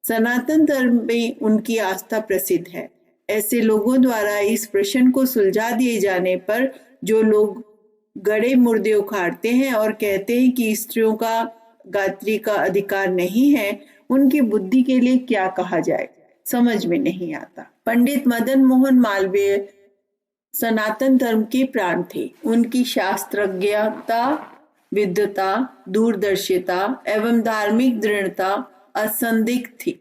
सनातन धर्म में उनकी आस्था प्रसिद्ध है। ऐसे लोगों द्वारा इस प्रश्न को सुलझा दिए जाने पर जो लोग गड़े मुर्दे उखाड़ते हैं और कहते हैं कि स्त्रियों का गायत्री का अधिकार नहीं है, उनकी बुद्धि के लिए क्या कहा जाए, समझ में नहीं आता। पंडित मदन मोहन मालवीय सनातन धर्म के प्राण थे। उनकी शास्त्रज्ञता, विद्वता, दूरदर्शिता एवं धार्मिक दृढ़ता असंदिग्ध थी।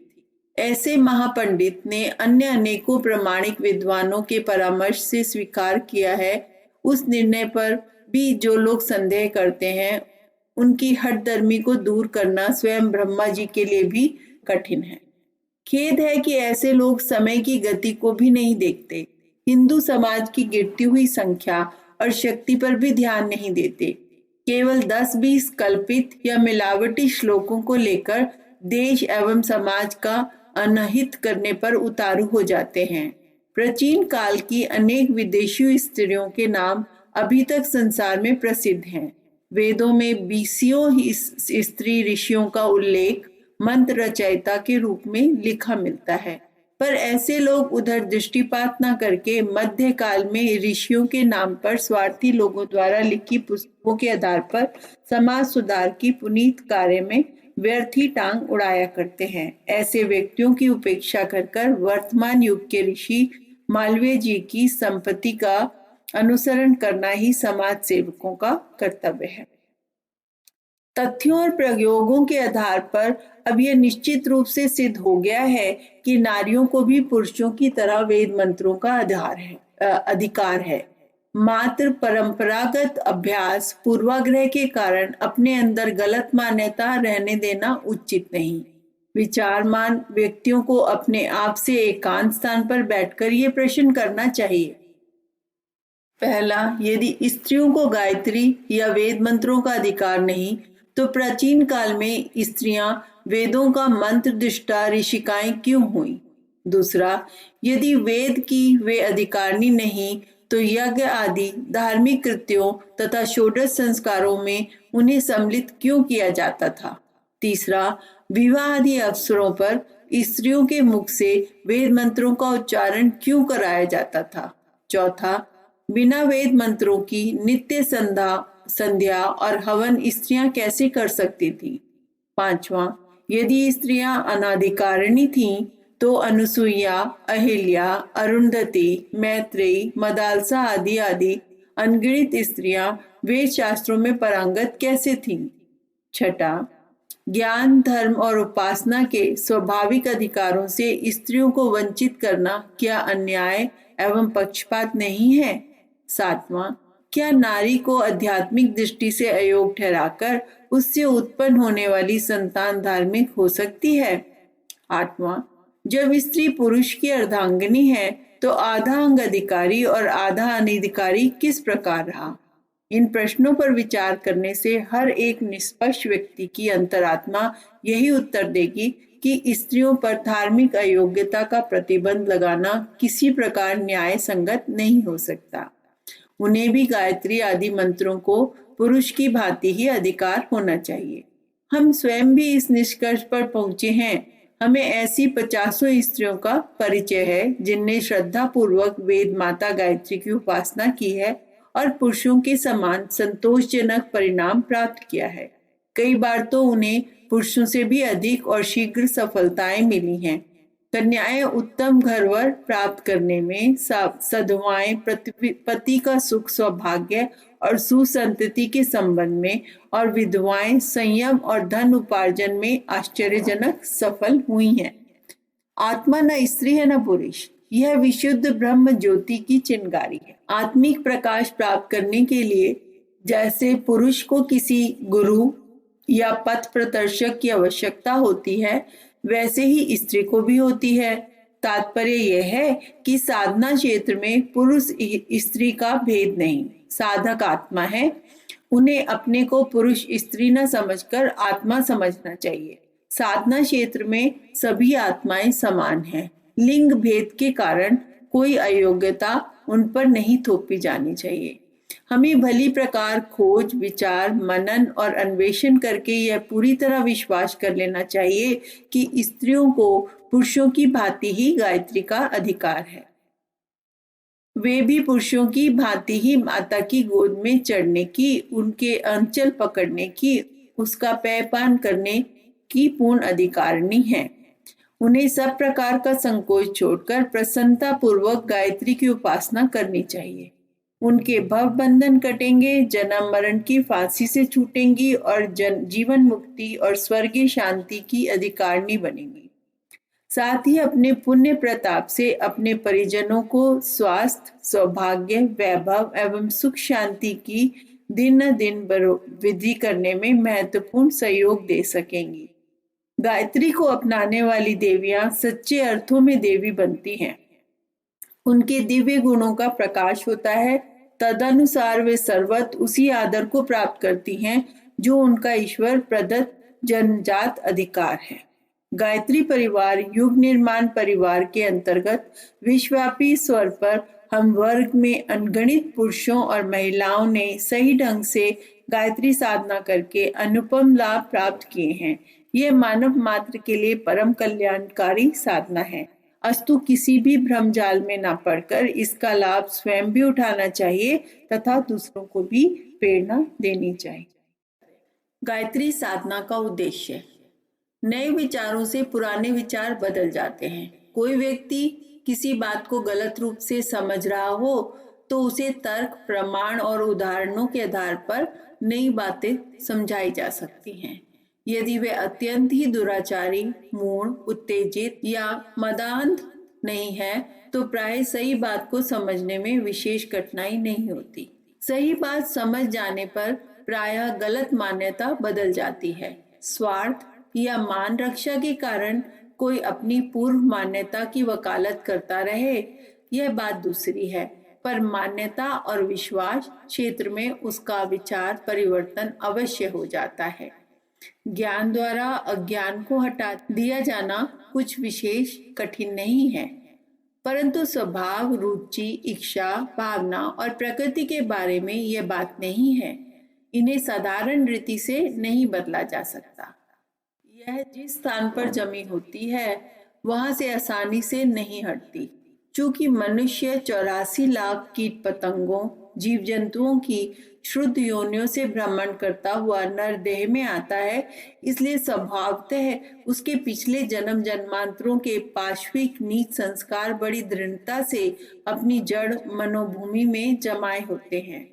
ऐसे महापंडित ने अन्य अनेकों प्रामाणिक विद्वानों के परामर्श से स्वीकार किया है। उस निर्णय पर भी जो लोग संदेह करते हैं, उनकी हठधर्मी को दूर करना स्वयं ब्रह्मा जी के लिए भी कठिन है। खेद है कि ऐसे लोग समय की गति को भी नहीं देखते, हिंदू समाज की गिरती हुई संख्या और शक्ति पर भी ध्यान नहीं देते। केवल 10-20 कल्पित या मिलावटी श्लोकों को लेकर देश एवं समाज का अनहित करने पर उतारू हो जाते हैं। प्राचीन काल की अनेक विदेशी स्त्रियों के नाम अभी तक संसार में प्रसिद्ध हैं। वेदों में 20 स्त्री ऋषियों का उल्लेख मंत्र रचयिता के रूप में लिखा मिलता है, पर ऐसे लोग उधर दृष्टिपात न करके मध्य काल में ऋषियों के नाम पर स्वार्थी लोगों द्वारा लिखी पुस्तकों के आधार पर समाज सुधार की पुनीत कार्य में व्यर्थ ही टांग उड़ाया करते हैं। ऐसे व्यक्तियों की उपेक्षा कर वर्तमान युग के ऋषि मालवीय जी की संपत्ति का अनुसरण करना ही समाज सेवकों का कर्तव्य है। तथ्यों और प्रयोगों के आधार पर अब यह निश्चित रूप से सिद्ध हो गया है कि नारियों को भी पुरुषों की तरह वेद मंत्रों का अधिकार है। मात्र परंपरागत अभ्यास पूर्वाग्रह के कारण अपने अंदर गलत मान्यता रहने देना उचित नहीं। विचारमान व्यक्तियों को अपने आप से एकांत स्थान पर बैठकर ये प्रश्न करना चाहिए। पहला, यदि स्त्रियों को गायत्री या वेद मंत्रों का अधिकार नहीं, तो प्राचीन काल में स्त्रियां वेदों का मंत्र दृष्टा ऋषिकाएं क्यों हुई? दूसरा, यदि वेद की वे अधिकारिणी नहीं, तो यज्ञ आदि धार्मिक कृत्यों तथा षोडश संस्कारों में उन्हें सम्मिलित क्यों किया जाता था? तीसरा, विवाह आदि अवसरों पर स्त्रियों के मुख से वेद मंत्रों का उच्चारण क्यों कराया जाता था? चौथा, बिना वेद मंत्रों की नित्य संध्या और हवन स्त्रियां कैसे कर सकती थी? पांचवा, यदि स्त्रियां अनाधिकारिणी थीं, तो अनुसुईया, अहिल्या, अरुंधति, मैत्रेयी, मदालसा आदि अनगिनत स्त्रियां वेद शास्त्रों में पारंगत कैसे थीं? छठा, ज्ञान, धर्म और उपासना के स्वाभाविक अधिकारों से स्त्रियों को वंचित करना क्या अन्याय एवं पक्षपात नहीं है? सातवां, क्या नारी को आध्यात्मिक दृष्टि से अयोग्य ठहराकर उससे उत्पन्न होने वाली संतान धार्मिक हो सकती है? आठवां, जब स्त्री पुरुष की अर्धांगिनी है, तो आधा अंग अधिकारी और आधा अनधिकारी किस प्रकार रहा? इन प्रश्नों पर विचार करने से हर एक निष्पक्ष व्यक्ति की अंतरात्मा यही उत्तर देगी कि स्त्रियों पर धार्मिक अयोग्यता का प्रतिबंध लगाना किसी प्रकार न्याय संगत नहीं हो सकता। उन्हें भी गायत्री आदि मंत्रों को पुरुष की भांति ही अधिकार होना चाहिए। हम स्वयं भी इस निष्कर्ष पर पहुंचे हैं। हमें ऐसी 50 स्त्रियों का परिचय है जिनने श्रद्धा पूर्वक वेद माता गायत्री की उपासना की है और पुरुषों के समान संतोषजनक परिणाम प्राप्त किया है। कई बार तो उन्हें पुरुषों से भी अधिक और शीघ्र सफलताएं मिली हैं। कन्याएं उत्तम घरवर प्राप्त करने में, सधवाएं पति का सुख सौभाग्य और सुसंतति के संबंध में, और विधवाएं संयम और धन उपार्जन में आश्चर्यजनक सफल हुई हैं। आत्मा न स्त्री है न पुरुष, यह विशुद्ध ब्रह्म ज्योति की चिंगारी है। आत्मिक प्रकाश प्राप्त करने के लिए जैसे पुरुष को किसी गुरु या पथ प्रदर्शक की आवश्यकता होती है, वैसे ही स्त्री को भी होती है। तात्पर्य यह है कि साधना क्षेत्र में पुरुष स्त्री का भेद नहीं, साधक आत्मा है। उन्हें अपने को पुरुष स्त्री न समझकर आत्मा समझना चाहिए। साधना क्षेत्र में सभी आत्माएं समान हैं। लिंग भेद के कारण कोई अयोग्यता उन पर नहीं थोपी जानी चाहिए। हमें भली प्रकार खोज, विचार, मनन और अन्वेषण करके यह पूरी तरह विश्वास कर लेना चाहिए कि स्त्रियों को पुरुषों की भांति ही गायत्री का अधिकार है। वे भी पुरुषों की भांति ही माता की गोद में चढ़ने की, उनके अंचल पकड़ने की, उसका पेयपान करने की पूर्ण अधिकारिणी है। उन्हें सब प्रकार का संकोच छोड़कर प्रसन्नता पूर्वक गायत्री की उपासना करनी चाहिए। उनके भव बंधन कटेंगे, जन्म मरण की फांसी से छूटेंगी और जीवन मुक्ति और स्वर्गीय शांति की अधिकारिणी बनेंगी। साथ ही अपने पुण्य प्रताप से अपने परिजनों को स्वास्थ्य, सौभाग्य, वैभव एवं सुख शांति की दिन दिन वृद्धि करने में महत्वपूर्ण सहयोग दे सकेंगी। गायत्री को अपनाने वाली देवियां सच्चे अर्थों में देवी बनती हैं। उनके दिव्य गुणों का प्रकाश होता है, तदनुसार वे सर्वत्र उसी आदर को प्राप्त करती हैं जो उनका ईश्वर प्रदत्त जन्मजात अधिकार है। गायत्री परिवार युग निर्माण परिवार के अंतर्गत विश्वव्यापी स्वर पर हम वर्ग में अनगणित पुरुषों और महिलाओं ने सही ढंग से गायत्री साधना करके अनुपम लाभ प्राप्त किए हैं। यह मानव मात्र के लिए परम कल्याणकारी साधना है। अस्तु किसी भी भ्रमजाल में न पड़कर इसका लाभ स्वयं भी उठाना चाहिए तथा दूसरों को भी प्रेरणा देनी चाहिए। गायत्री साधना का उद्देश्य। नए विचारों से पुराने विचार बदल जाते हैं। कोई व्यक्ति किसी बात को गलत रूप से समझ रहा हो तो उसे तर्क, प्रमाण और उदाहरणों के आधार पर नई बातें समझाई जा सकती हैं। यदि वे अत्यंत ही दुराचारी, मूढ़, उत्तेजित या मदान्ध नहीं है तो प्राय सही बात को समझने में विशेष कठिनाई नहीं होती। सही बात समझ जाने पर प्रायः गलत मान्यता बदल जाती है। स्वार्थ या मान रक्षा के कारण कोई अपनी पूर्व मान्यता की वकालत करता रहे, यह बात दूसरी है, पर मान्यता और विश्वास क्षेत्र में उसका विचार परिवर्तन अवश्य हो जाता है। ज्ञान द्वारा अज्ञान को हटा दिया जाना कुछ विशेष कठिन नहीं है, परंतु स्वभाव, रुचि, इच्छा, भावना और प्रकृति के बारे में यह बात नहीं है। इन्हें साधारण रीति से नहीं बदला जा सकता। यह जिस स्थान पर जमी होती है वहां से आसानी से नहीं हटती। चूंकि मनुष्य 84 लाख कीट पतंगों, जीव जंतुओं की शुद्ध योनियों से भ्रमण करता हुआ नर देह में आता है, इसलिए स्वभावतः उसके पिछले जन्म जन्मांतरों के पाश्विक नीच संस्कार बड़ी दृढ़ता से अपनी जड़ मनोभूमि में जमाए होते हैं।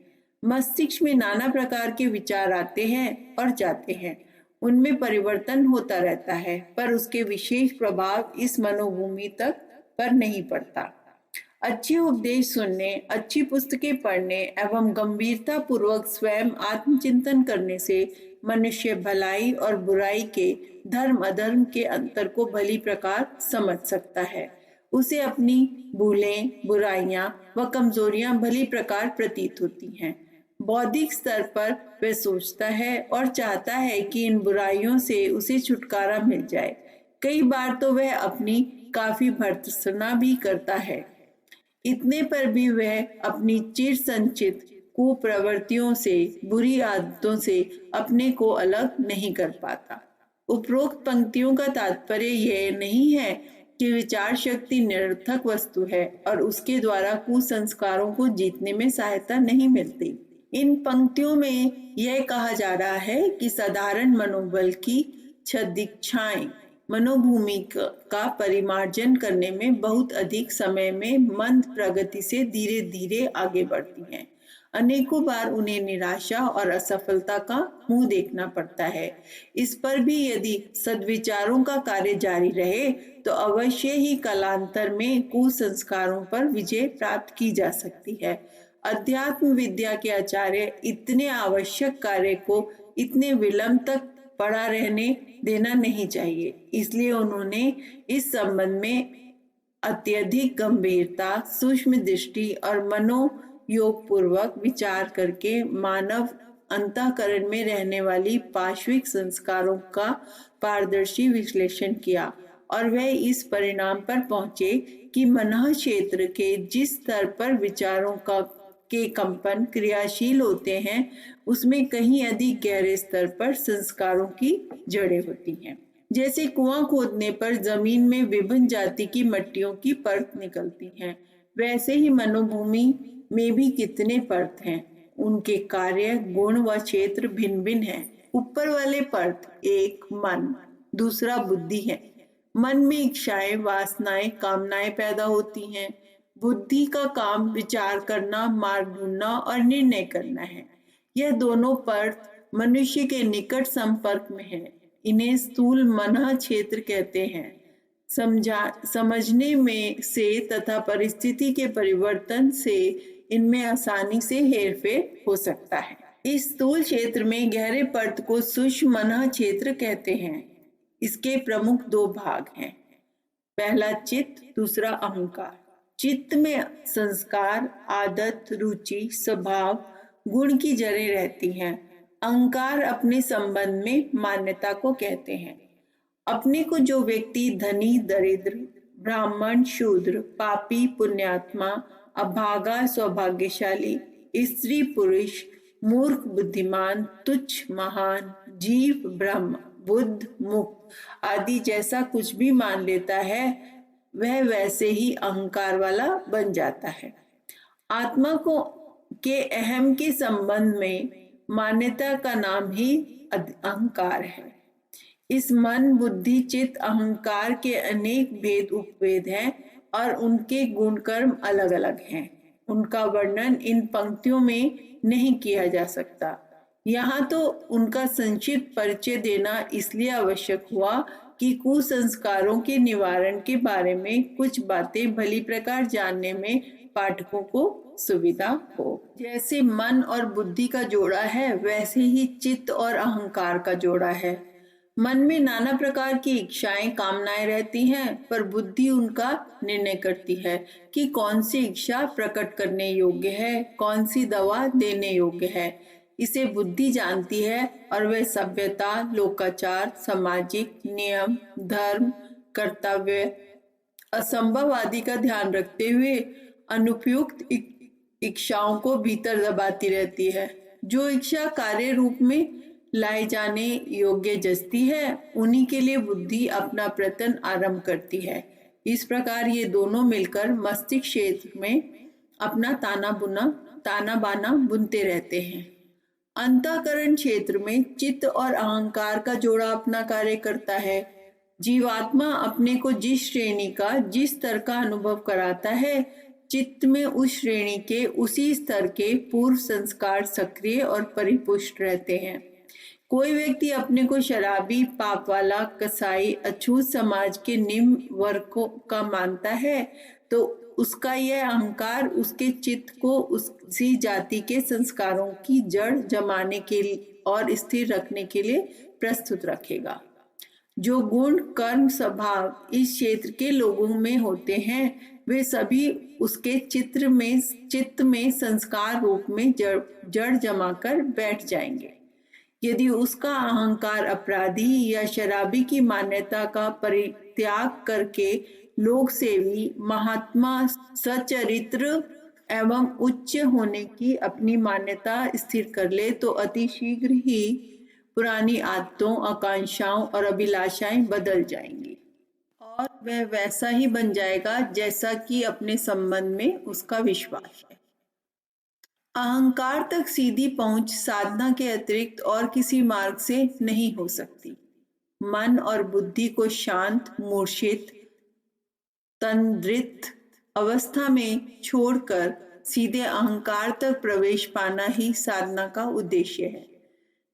मस्तिष्क में नाना प्रकार के विचार आते हैं और जाते हैं, उनमें परिवर्तन होता रहता है, पर उसके विशेष प्रभाव इस मनोभूमि तक पर नहीं पड़ता। अच्छे उपदेश सुनने, अच्छी पुस्तकें पढ़ने एवं गंभीरता पूर्वक स्वयं आत्मचिंतन करने से मनुष्य भलाई और बुराई के, धर्म अधर्म के अंतर को भली प्रकार समझ सकता है। उसे अपनी भूलें, बुराइयां व कमजोरियां भली प्रकार प्रतीत होती हैं। बौद्धिक स्तर पर वह सोचता है और चाहता है कि इन बुराइयों से उसे छुटकारा मिल जाए। कई बार तो वह अपनी काफी भर्त्सना भी करता है। इतने पर भी वह अपनी चिर संचित कुप्रवृत्तियों से, बुरी आदतों से अपने को अलग नहीं कर पाता। उपरोक्त पंक्तियों का तात्पर्य यह नहीं है कि विचार शक्ति निरर्थक वस्तु है और उसके द्वारा कुसंस्कारों को जीतने में सहायता नहीं मिलती। इन पंक्तियों में यह कहा जा रहा है कि साधारण मनोबल की सदिच्छाएं मनोभूमि का परिमार्जन करने में बहुत अधिक समय में मंद प्रगति से धीरे धीरे आगे बढ़ती हैं। अनेकों बार उन्हें निराशा और असफलता का मुंह देखना पड़ता है। इस पर भी यदि सद्विचारों का कार्य जारी रहे तो अवश्य ही कालांतर में कुसंस्कारों पर विजय प्राप्त की जा सकती है। अध्यात्म विद्या के आचार्य इतने आवश्यक कार्य को इतने विलंब तक पड़ा रहने देना नहीं चाहिए, इसलिए उन्होंने इस संबंध में अत्यधिक गंभीरता, सूक्ष्म दृष्टि और मनोयोग पूर्वक विचार करके मानव अंतःकरण में रहने वाली पाश्विक संस्कारों का पारदर्शी विश्लेषण किया और वह इस परिणाम पर पहुंचे कि मनः क्षेत्र के जिस स्तर पर विचारों का के कंपन क्रियाशील होते हैं उसमें कहीं अधिक गहरे स्तर पर संस्कारों की जड़ें होती हैं। जैसे कुआं खोदने पर जमीन में विभिन्न जाति की मिट्टियों की परत निकलती हैं, वैसे ही मनोभूमि में भी कितने परत हैं। उनके कार्य गुण व क्षेत्र भिन्न भिन्न हैं। ऊपर वाले परत एक मन, दूसरा बुद्धि है। मन में इच्छाएं, वासनाएं, कामनाएं पैदा होती हैं। बुद्धि का काम विचार करना, मार्ग ढूंढना और निर्णय करना है। यह दोनों परत मनुष्य के निकट संपर्क में है। इन्हें स्थूल मनः क्षेत्र कहते हैं। समझने में से तथा परिस्थिति के परिवर्तन से इनमें आसानी से हेरफेर हो सकता है। इस स्थूल क्षेत्र में गहरे परत को सूक्ष्म मनः क्षेत्र कहते हैं। इसके प्रमुख दो भाग हैं, पहला चित्त, दूसरा अहंकार। चित्त में संस्कार, आदत, रुचि, स्वभाव, गुण की जड़ें रहती हैं। अहंकार अपने संबंध में मान्यता को कहते हैं। अपने को जो व्यक्ति धनी, दरिद्र, ब्राह्मण, शूद्र, पापी, पुण्यात्मा, अभागा, सौभाग्यशाली, स्त्री, पुरुष, मूर्ख, बुद्धिमान, तुच्छ, महान, जीव, ब्रह्म, बुद्ध, मुक्त आदि जैसा कुछ भी मान लेता है वह वैसे ही अहंकार वाला बन जाता है। आत्मा को के अहम के संबंध में मान्यता का नाम ही अहंकार है। इस मन, बुद्धि, चित्त, अहंकार के अनेक भेद उपभेद हैं और उनके गुण कर्म अलग अलग हैं। उनका वर्णन इन पंक्तियों में नहीं किया जा सकता। यहाँ तो उनका संक्षिप्त परिचय देना इसलिए आवश्यक हुआ कि कुसंस्कारों के निवारण के बारे में कुछ बातें भली प्रकार जानने में पाठकों को सुविधा हो। जैसे मन और बुद्धि का जोड़ा है वैसे ही चित्त और अहंकार का जोड़ा है। मन में नाना प्रकार की इच्छाएं, कामनाएं रहती हैं, पर बुद्धि उनका निर्णय करती है कि कौन सी इच्छा प्रकट करने योग्य है, कौन सी दवा देने योग्य है। इसे बुद्धि जानती है और वह सभ्यता, लोकाचार, सामाजिक नियम, धर्म, कर्तव्य, असंभव आदि का ध्यान रखते हुए अनुपयुक्त इच्छाओं को भीतर दबाती रहती है। जो इच्छा कार्य रूप में लाए जाने योग्य जचती है उन्हीं के लिए बुद्धि अपना प्रयत्न आरंभ करती है। इस प्रकार ये दोनों मिलकर मस्तिष्क क्षेत्र में अपना ताना बाना बुनते रहते हैं। अंतःकरण क्षेत्र में चित्त और अहंकार का जोड़ा अपना कार्य करता है। जीवात्मा अपने को जिस श्रेणी का, जिस स्तर का अनुभव कराता है, चित्त में उस श्रेणी के, उसी स्तर के पूर्व संस्कार सक्रिय और परिपुष्ट रहते हैं। कोई व्यक्ति अपने को शराबी, पाप वाला, कसाई, अछूत समाज के निम्न वर्ग का मानता है तो उसका यह अहंकार उसके चित्त को उसी जाति के संस्कारों की जड़ जमाने के लिए और स्थिर रखने के लिए प्रस्तुत रखेगा। जो गुण, कर्म, स्वभाव इस क्षेत्र के लोगों में होते हैं वे सभी उसके चित्त में संस्कार रूप में जड़ जमा कर बैठ जाएंगे। यदि उसका अहंकार अपराधी या शराबी की मान्यता का परित्याग करके लोक सेवी, महात्मा, सच्चरित्र एवं उच्च होने की अपनी मान्यता स्थिर कर ले तो अति शीघ्र ही पुरानी आदतों, आकांक्षाओं और अभिलाषाएं बदल जाएंगी और वह वैसा ही बन जाएगा जैसा कि अपने संबंध में उसका विश्वास है। अहंकार तक सीधी पहुंच साधना के अतिरिक्त और किसी मार्ग से नहीं हो सकती। मन और बुद्धि को शांत, मूर्छित, तंद्रित अवस्था में छोड़कर सीधे अहंकार तक प्रवेश पाना ही साधना का उद्देश्य है।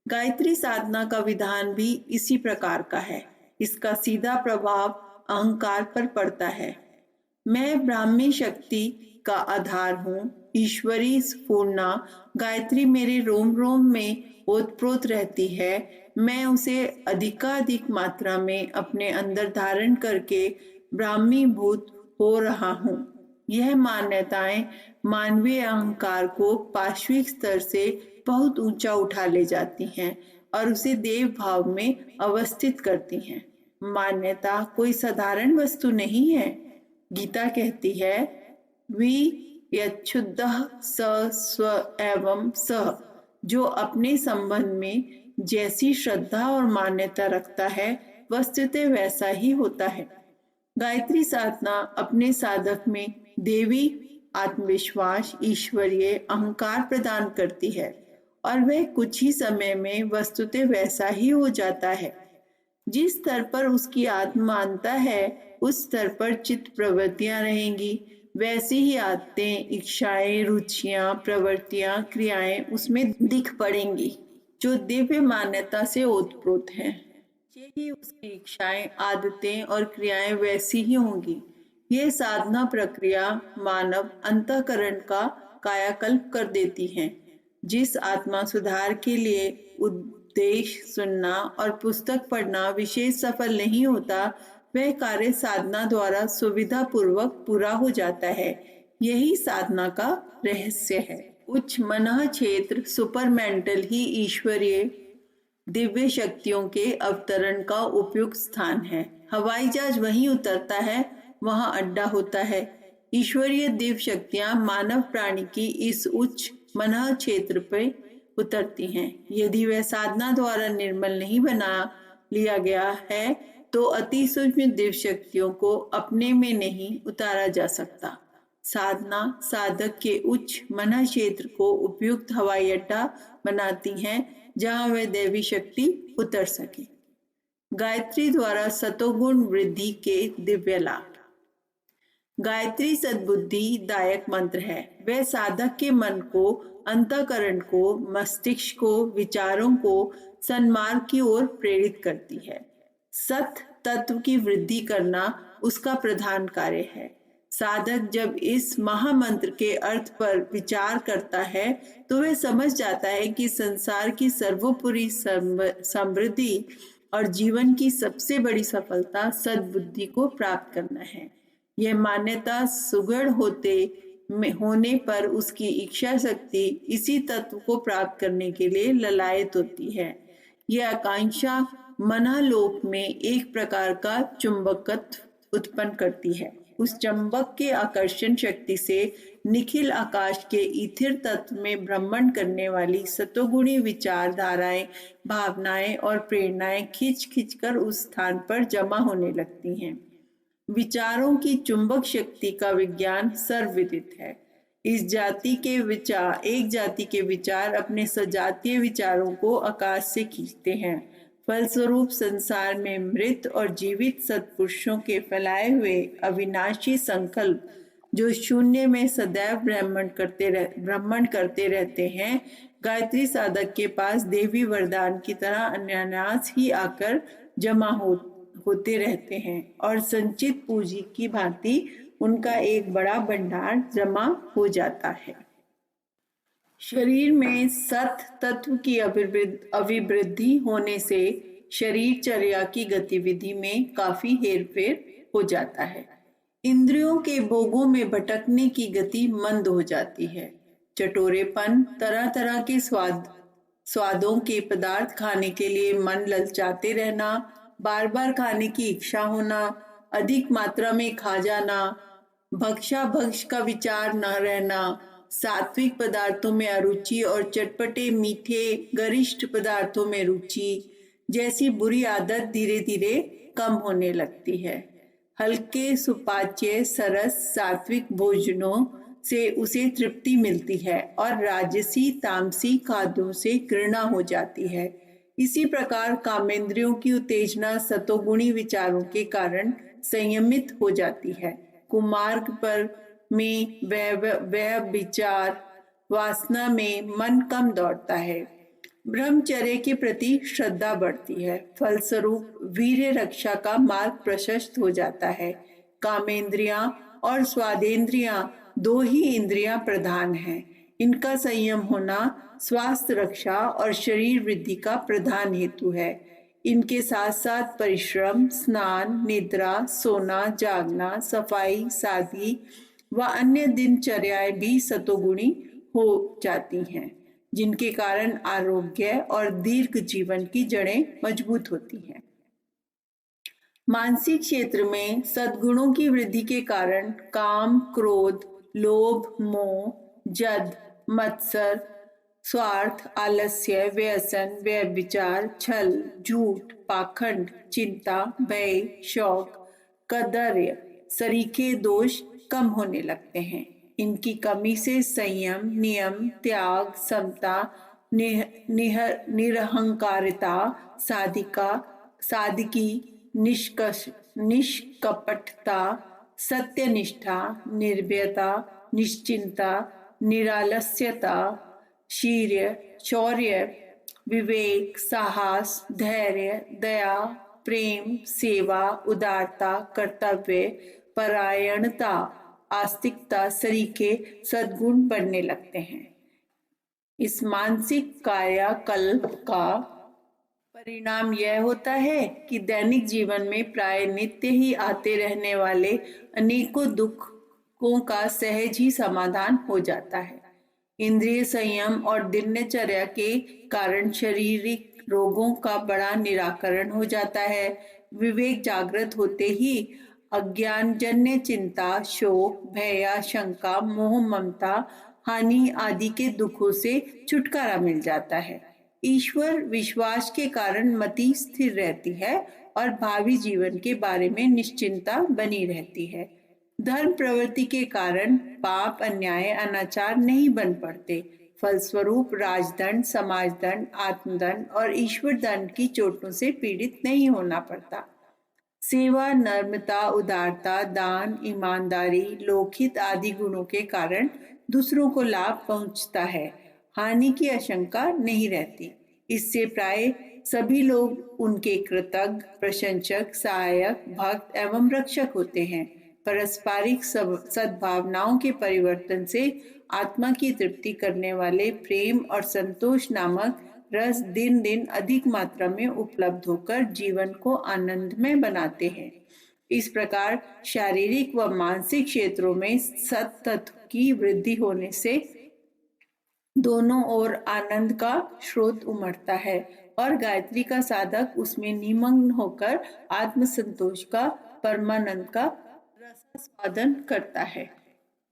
गायत्री साधना का विधान भी इसी प्रकार का है। इसका सीधा प्रभाव अहंकार पर पड़ता है। मैं ब्राह्मी शक्ति का आधार हूँ, ईश्वरी स्फूर्णा गायत्री मेरे रोम रोम में ओतप्रोत रहती है। मैं उसे अधिकाधिक मात्रा में अपने अंदर धारण करके ब्राह्मी भूत हो रहा हूँ। यह मान्यताएं मानवीय अहंकार को पाश्विक स्तर से बहुत ऊंचा उठा ले जाती हैं और उसे देव भाव में अवस्थित करती हैं। मान्यता कोई साधारण वस्तु नहीं है। गीता कहती है, वि यच्छुद्धः स स्व एवं सः। जो अपने संबंध में जैसी श्रद्धा और मान्यता रखता है, वस्तुतः वैसा ही होता है। गायत्री साधना अपने साधक में देवी आत्मविश्वास, ईश्वरीय अहंकार प्रदान करती है और वह कुछ ही समय में वस्तुतः वैसा ही हो जाता है। जिस स्तर पर उसकी आत्मा मानता है, उस स्तर पर चित्त प्रवृत्तियां रहेंगी। वैसी ही आदतें, इच्छाएं, रुचियां, प्रवृत्तियां, क्रियाएं उसमें दिख पड़ेंगी जो दिव्य मान्यता से ओतप्रोत हैं। यही उसकी इच्छाएं, आदतें और क्रियाएं वैसी ही होंगी। यह साधना प्रक्रिया मानव अंतःकरण का कायाकल्प कर देती है। जिस आत्मा सुधार के लिए उपदेश सुनना और पुस्तक पढ़ना विशेष सफल नहीं होता, वह कार्य साधना द्वारा सुविधा पूर्वक पूरा हो जाता है। यही साधना का रहस्य है। उच्च मनः क्षेत्र सुपरमेंटल ही ईश्वरीय दिव्य शक्तियों के अवतरण का उपयुक्त स्थान है। हवाई जहाज वहीं उतरता है, वहां अड्डा होता है। ईश्वरीय दिव्य शक्तियां मानव प्राणी की इस उच्च मनः क्षेत्र पर उतरती हैं। यदि वह साधना द्वारा निर्मल नहीं बना लिया गया है, तो अति सूक्ष्म दिव्य शक्तियों को अपने में नहीं उतारा जा सकता। साधना साधक के उच्च मनः क्षेत्र को उपयुक्त हवाई अड्डा बनाती है, जहां वह दैवी शक्ति उतर सके। गायत्री द्वारा सतोगुण वृद्धि के दिव्य लाभ। गायत्री सद्बुद्धि दायक मंत्र है। वह साधक के मन को, अंतःकरण को, मस्तिष्क को, विचारों को सन्मार्ग की ओर प्रेरित करती है। सत तत्व की वृद्धि करना उसका प्रधान कार्य है। साधक जब इस महामंत्र के अर्थ पर विचार करता है, तो वह समझ जाता है कि संसार की सर्वोपरि समृद्धि और जीवन की सबसे बड़ी सफलता सद्बुद्धि को प्राप्त करना है। यह मान्यता सुदृढ़ होने पर उसकी इच्छा शक्ति इसी तत्व को प्राप्त करने के लिए ललायत होती है। यह आकांक्षा मनोलोक में एक प्रकार का चुंबकत्व उत्पन्न करती है। उस चंबक के आकर्षण शक्ति से निखिल आकाश के ईथिर तत्व में भ्रमण करने वाली सतोगुणी विचारधाराएं, भावनाएं और प्रेरणाएं खींच खींच कर उस स्थान पर जमा होने लगती हैं। विचारों की चुंबक शक्ति का विज्ञान सर्वविदित है। एक जाति के विचार अपने सजातीय विचारों को आकाश से खींचते हैं। फलस्वरूप संसार में मृत और जीवित सत्पुरुषों के फैलाए हुए अविनाशी संकल्प, जो शून्य में सदैव भ्रमण करते रहते हैं, गायत्री साधक के पास देवी वरदान की तरह अनायास ही आकर जमा होते रहते हैं और संचित पूंजी की भांति उनका एक बड़ा भंडार जमा हो जाता है। शरीर में सत तत्व की अभिवृद्धि होने से शरीरचर्या की गतिविधि में काफी हेरफेर हो जाता है। इंद्रियों के भोगों में भटकने की गति मंद हो जाती है। चटोरेपन, तरह तरह के स्वादों के पदार्थ खाने के लिए मन ललचाते रहना, बार बार खाने की इच्छा होना, अधिक मात्रा में खा जाना, भक्ष का विचार न रहना, सात्विक पदार्थों में अरुचि और चटपटे मीठे गरिष्ठ पदार्थों में रुचि जैसी बुरी आदत धीरे धीरे कम होने लगती है। हल्के सुपाच्य सरस सात्विक भोजनों से उसे तृप्ति मिलती है और राजसी तामसी खाद्यों से घृणा हो जाती है। इसी प्रकार कामेंद्रियों की उत्तेजना सतोगुणी विचारों के कारण संयमित हो जाती है। कुमार्ग पर में वह विचार वासना में मन कम दौड़ता है। ब्रह्मचर्य के प्रति श्रद्धा बढ़ती है। फलस्वरूप वीर्य रक्षा का मार्ग प्रशस्त हो जाता है। कामेंद्रियां और स्वादेंद्रियां दो ही इंद्रियां प्रधान हैं। इनका संयम होना स्वास्थ्य रक्षा और शरीर वृद्धि का प्रधान हेतु है। इनके साथ साथ परिश्रम, स्नान, निद्रा, सोना, जागना, सफाई, शादी व अन्य दिनचर्याएं भी सतोगुणी हो जाती हैं, जिनके कारण आरोग्य और दीर्घ जीवन की जड़ें मजबूत होती हैं। मानसिक क्षेत्र में सद्गुणों की वृद्धि के कारण काम, क्रोध, लोभ, मोह, जद, मत्सर, स्वार्थ, आलस्य, व्यसन, व्यभिचार, छल, झूठ, पाखंड, चिंता, भय, शौक, कदर्य, सरीखे दोष कम होने लगते हैं। इनकी कमी से संयम, नियम, त्याग, समता, निरहंकारिता, साधिका सादगी, निष्कपटता, सत्यनिष्ठा, निर्भयता, निश्चिंता, निरालस्यता, शीर्य, शौर्य, विवेक, साहस, धैर्य, दया, प्रेम, सेवा, उदारता, कर्तव्य, परायणता, आस्तिकता सरीखे सद्गुण बढ़ने लगते हैं। इस मानसिक कायाकल्प का परिणाम यह होता है कि दैनिक जीवन में प्राय नित्य ही आते रहने वाले अनेकों दुखों का सहज ही समाधान हो जाता है। इंद्रिय संयम और दिनचर्या के कारण शारीरिक रोगों का बड़ा निराकरण हो जाता है। विवेक जागृत होते ही अज्ञानजन्य चिंता, शोक, भय, शंका, मोह, ममता, हानि आदि के दुखों से छुटकारा मिल जाता है। ईश्वर विश्वास के कारण मति स्थिर रहती है और भावी जीवन के बारे में निश्चिंता बनी रहती है। धर्म प्रवृत्ति के कारण पाप, अन्याय, अनाचार नहीं बन पड़ते। फलस्वरूप राजदंड, समाजदंड, आत्मदंड और ईश्वर दंड की चोटों से पीड़ित नहीं होना पड़ता। सेवा, नम्रता, उदारता, दान, ईमानदारी, लोकहित आदि गुणों के कारण दूसरों को लाभ पहुंचता है। हानि की आशंका नहीं रहती। इससे प्राय सभी लोग उनके कृतज्ञ, प्रशंसक, सहायक, भक्त एवं रक्षक होते हैं। पारस्परिक सद्भावनाओं के परिवर्तन से आत्मा की तृप्ति करने वाले प्रेम और संतोष नामक रस दिन दिन अधिक मात्रा में उपलब्ध होकर जीवन को आनंदमय बनाते हैं। इस प्रकार शारीरिक व मानसिक क्षेत्रों में सत्तत्व की वृद्धि होने से दोनों ओर आनंद का स्रोत उमड़ता है और गायत्री का साधक उसमें निमग्न होकर आत्म संतोष का, परमानंद का रसास्वादन करता है।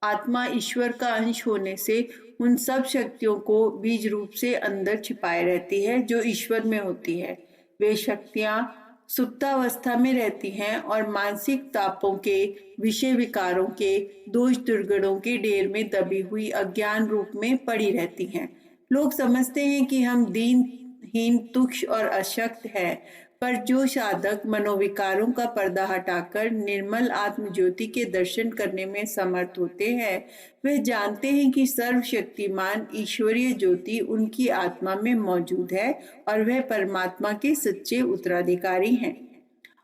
आत्मा ईश्वर का अंश होने से उन सब शक्तियों को बीज रूप से अंदर छिपाए रहती है जो ईश्वर में होती है। वे शक्तियां सुप्तावस्था में रहती हैं और मानसिक तापों के, विषय विकारों के, दोष दुर्गुणों के ढेर में दबी हुई अज्ञान रूप में पड़ी रहती हैं। लोग समझते हैं कि हम दीनहीन, तुच्छ और अशक्त हैं, पर जो साधक मनोविकारों का पर्दा हटाकर निर्मल आत्म ज्योति के दर्शन करने में समर्थ होते हैं, वे जानते हैं कि सर्वशक्तिमान ईश्वरीय ज्योति उनकी आत्मा में मौजूद है और वह परमात्मा के सच्चे उत्तराधिकारी हैं।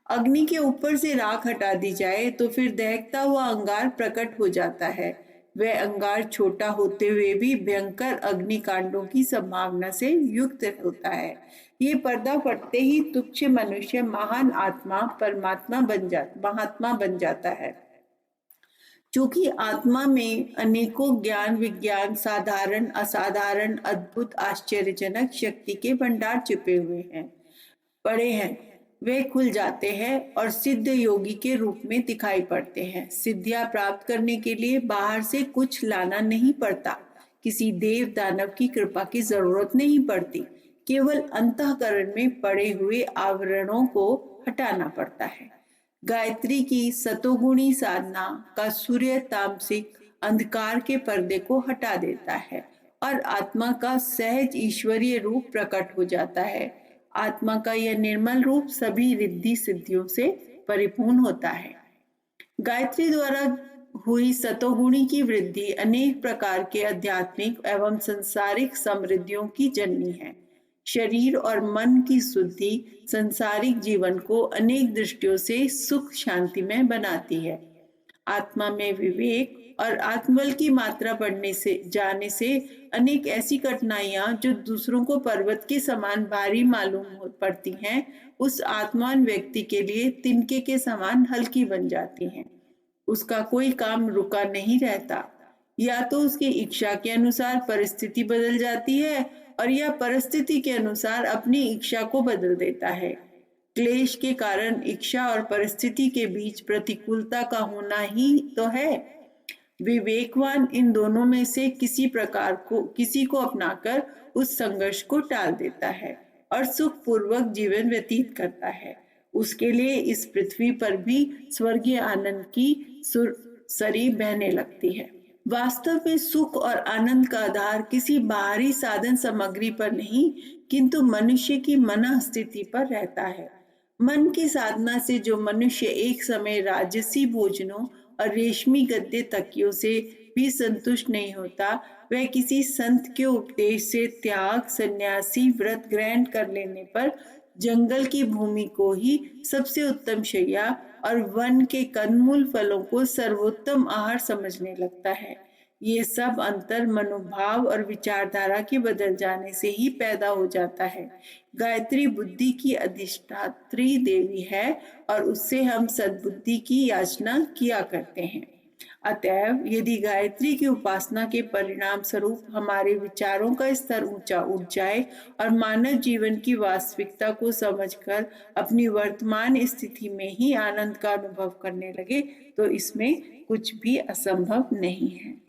अग्नि के ऊपर से राख हटा दी जाए तो फिर दहकता हुआ अंगार प्रकट हो जाता है। वह अंगार छोटा होते हुए भी भयंकर अग्निकांडों की संभावना से युक्त होता है। ये पर्दा फटते ही तुच्छ मनुष्य महान आत्मा महात्मा बन जाता है। चूंकि आत्मा में अनेकों ज्ञान, विज्ञान, साधारण, असाधारण, अद्भुत, आश्चर्यजनक शक्ति के भंडार छिपे हुए हैं, पड़े हैं, वे खुल जाते हैं और सिद्ध योगी के रूप में दिखाई पड़ते हैं। सिद्धियां प्राप्त करने के लिए बाहर से कुछ लाना नहीं पड़ता। किसी देव दानव की कृपा की जरूरत नहीं पड़ती। केवल अंतःकरण में पड़े हुए आवरणों को हटाना पड़ता है। गायत्री की सतोगुणी साधना का सूर्य तामसिक अंधकार के पर्दे को हटा देता है और आत्मा का सहज ईश्वरीय रूप प्रकट हो जाता है। आत्मा का यह निर्मल रूप सभी रिद्धि सिद्धियों से परिपूर्ण होता है। गायत्री द्वारा हुई सतोगुणी की वृद्धि अनेक प्रकार के आध्यात्मिक एवं सांसारिक समृद्धियों की जननी है। शरीर और मन की शुद्धि संसारिक जीवन को अनेक दृष्टियों से सुख शांति में बनाती है। आत्मा में विवेक और आत्मबल की मात्रा बढ़ने से जाने से अनेक ऐसी कठिनाइयां जो दूसरों को पर्वत के समान भारी मालूम पड़ती हैं, उस आत्मान व्यक्ति के लिए तिनके के समान हल्की बन जाती हैं। उसका कोई काम रुका नहीं रहता। या तो उसकी इच्छा के अनुसार परिस्थिति बदल जाती है और या परिस्थिति के अनुसार अपनी इच्छा को बदल देता है। क्लेश के कारण इच्छा और परिस्थिति के बीच प्रतिकूलता का होना ही तो है। विवेकवान इन दोनों में से किसी को अपनाकर उस संघर्ष को टाल देता है और सुखपूर्वक जीवन व्यतीत करता है। उसके लिए इस पृथ्वी पर भी स्वर्गीय आनंद की सरी बहने लगती है। वास्तव में सुख और आनंद का आधार किसी बाहरी साधन सामग्री पर नहीं, किंतु मनुष्य की मन स्थिति पर रहता है। मन की साधना से जो मनुष्य एक समय राजसी भोजनों और रेशमी गद्दे तकियों से भी संतुष्ट नहीं होता, वह किसी संत के उपदेश से त्याग, सन्यासी व्रत ग्रहण कर लेने पर जंगल की भूमि को ही सबसे उत्तम शैया और वन के कंदमूल फलों को सर्वोत्तम आहार समझने लगता है। ये सब अंतर मनोभाव और विचारधारा के बदल जाने से ही पैदा हो जाता है। गायत्री बुद्धि की अधिष्ठात्री देवी है और उससे हम सद्बुद्धि की याचना किया करते हैं। अतएव यदि गायत्री की उपासना के परिणाम स्वरूप हमारे विचारों का स्तर ऊंचा उठ जाए और मानव जीवन की वास्तविकता को समझकर अपनी वर्तमान स्थिति में ही आनंद का अनुभव करने लगे, तो इसमें कुछ भी असंभव नहीं है।